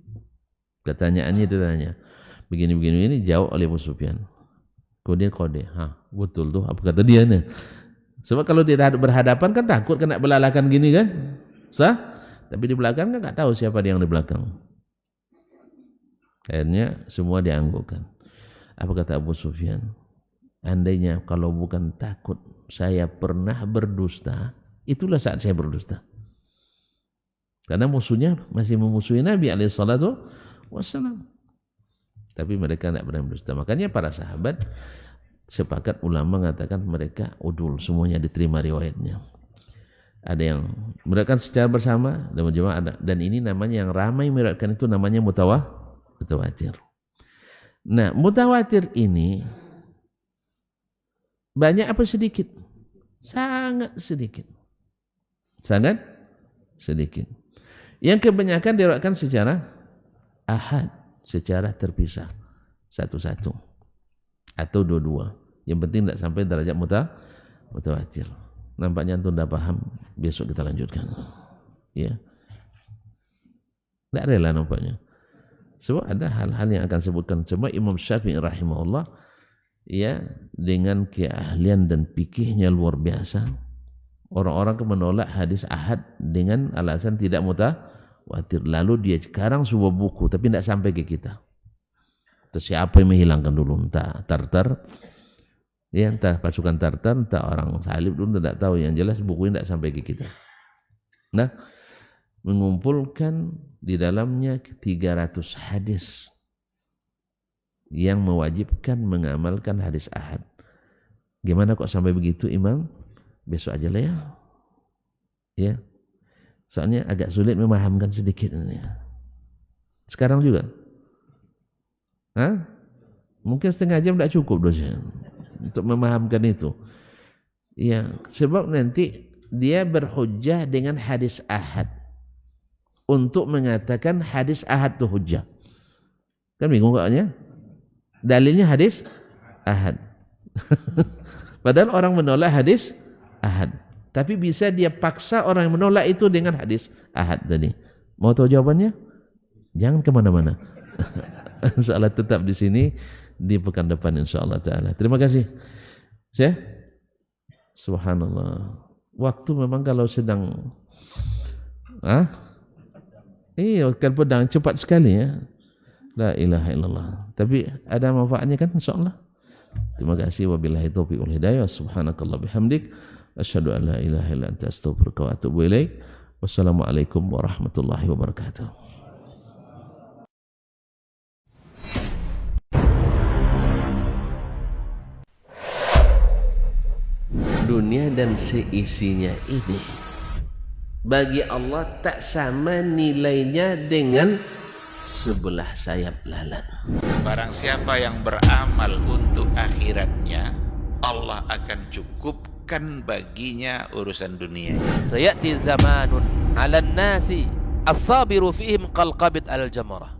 Speaker 2: Pertanyaannya ditanya, begini-begini, ini jawab oleh Abu Sufyan. Kemudian kode, betul tuh, apa kata dia nih? Sebab kalau dia berhadapan kan takut kena belalakan gini kan, tapi di belakang kan nggak tahu siapa dia yang di belakang. Akhirnya semua dianggukkan. Apa kata Abu Sufyan? Andainya kalau bukan takut saya pernah berdusta, itulah saat saya berdusta. Karena musuhnya masih memusuhi Nabi SAW. Tapi mereka tidak pernah berdusta. Makanya para sahabat sepakat, ulama mengatakan mereka udul, semuanya diterima riwayatnya. Ada yang meriwayatkan secara bersama dan berjamaah ada. Dan ini namanya yang ramai meriwayatkan itu namanya mutawatir. Nah, mutawatir ini banyak apa sedikit? Sangat sedikit. Sangat sedikit. Yang kebanyakan diriwayatkan secara ahad, secara terpisah, satu-satu atau dua-dua. Yang penting tidak sampai derajat mutawatir. Nampaknya antum sudah paham. Besok kita lanjutkan. Ya. Tidak rela nampaknya. Sebab ada hal-hal yang akan sebutkan. Sebab Imam Syafi'i rahimahullah, ya, dengan keahlian dan fikihnya luar biasa. Orang-orang menolak hadis ahad dengan alasan tidak mutawatir. Lalu dia sekarang sebuah buku tapi tidak sampai ke kita. Terus siapa yang menghilangkan dulu? Entah Tartar, ya, entah pasukan Tartar, entah orang salib dulu, tidak tahu. Yang jelas bukunya tidak sampai ke kita. Nah, mengumpulkan di dalamnya 300 hadis yang mewajibkan mengamalkan hadis ahad. Gimana kok sampai begitu Imam? Besok aja lah ya. Ya. Soalnya agak sulit memahamkan sedikit ini. Sekarang juga. Hah? Mungkin setengah jam tidak cukup dosen untuk memahamkan itu. Ya, sebab nanti dia berhujjah dengan hadis ahad untuk mengatakan hadis ahad itu hujjah. Kan bingung kakaknya? Dalilnya hadis ahad. Padahal orang menolak hadis ahad. Tapi bisa dia paksa orang yang menolak itu dengan hadis ahad tadi. Mau tahu jawabannya? Jangan kemana-mana. InsyaAllah tetap di sini di pekan depan insyaAllah ta'ala. Terima kasih. Subhanallah. Waktu memang kalau sedang kan pedang cepat sekali ya. La ilaha illallah. Tapi ada manfaatnya kan insyaAllah. Terima kasih. Wabillahi taufiq wal hidayah. Subhanakallah bihamdik. Asyhadu an la ilaha illa anta astaghfiruka wa atubu ilaik. Wassalamualaikum warahmatullahi wabarakatuh.
Speaker 1: Dunia dan seisinya ini bagi Allah tak sama nilainya dengan sebelah sayap lalat.
Speaker 3: Barang siapa yang beramal untuk akhiratnya, Allah akan cukupkan baginya urusan dunia.
Speaker 4: Sayati zamanun 'alan nasi as-sabiru fihim qalqabit al-jamarah.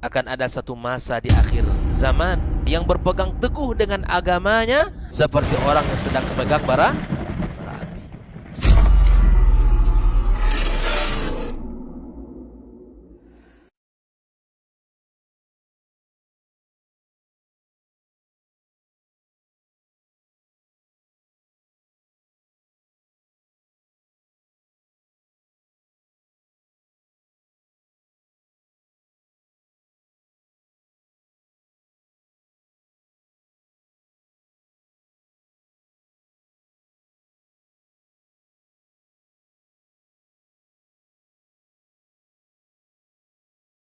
Speaker 4: Akan ada satu masa di akhir zaman yang berpegang teguh dengan agamanya seperti orang yang sedang memegang bara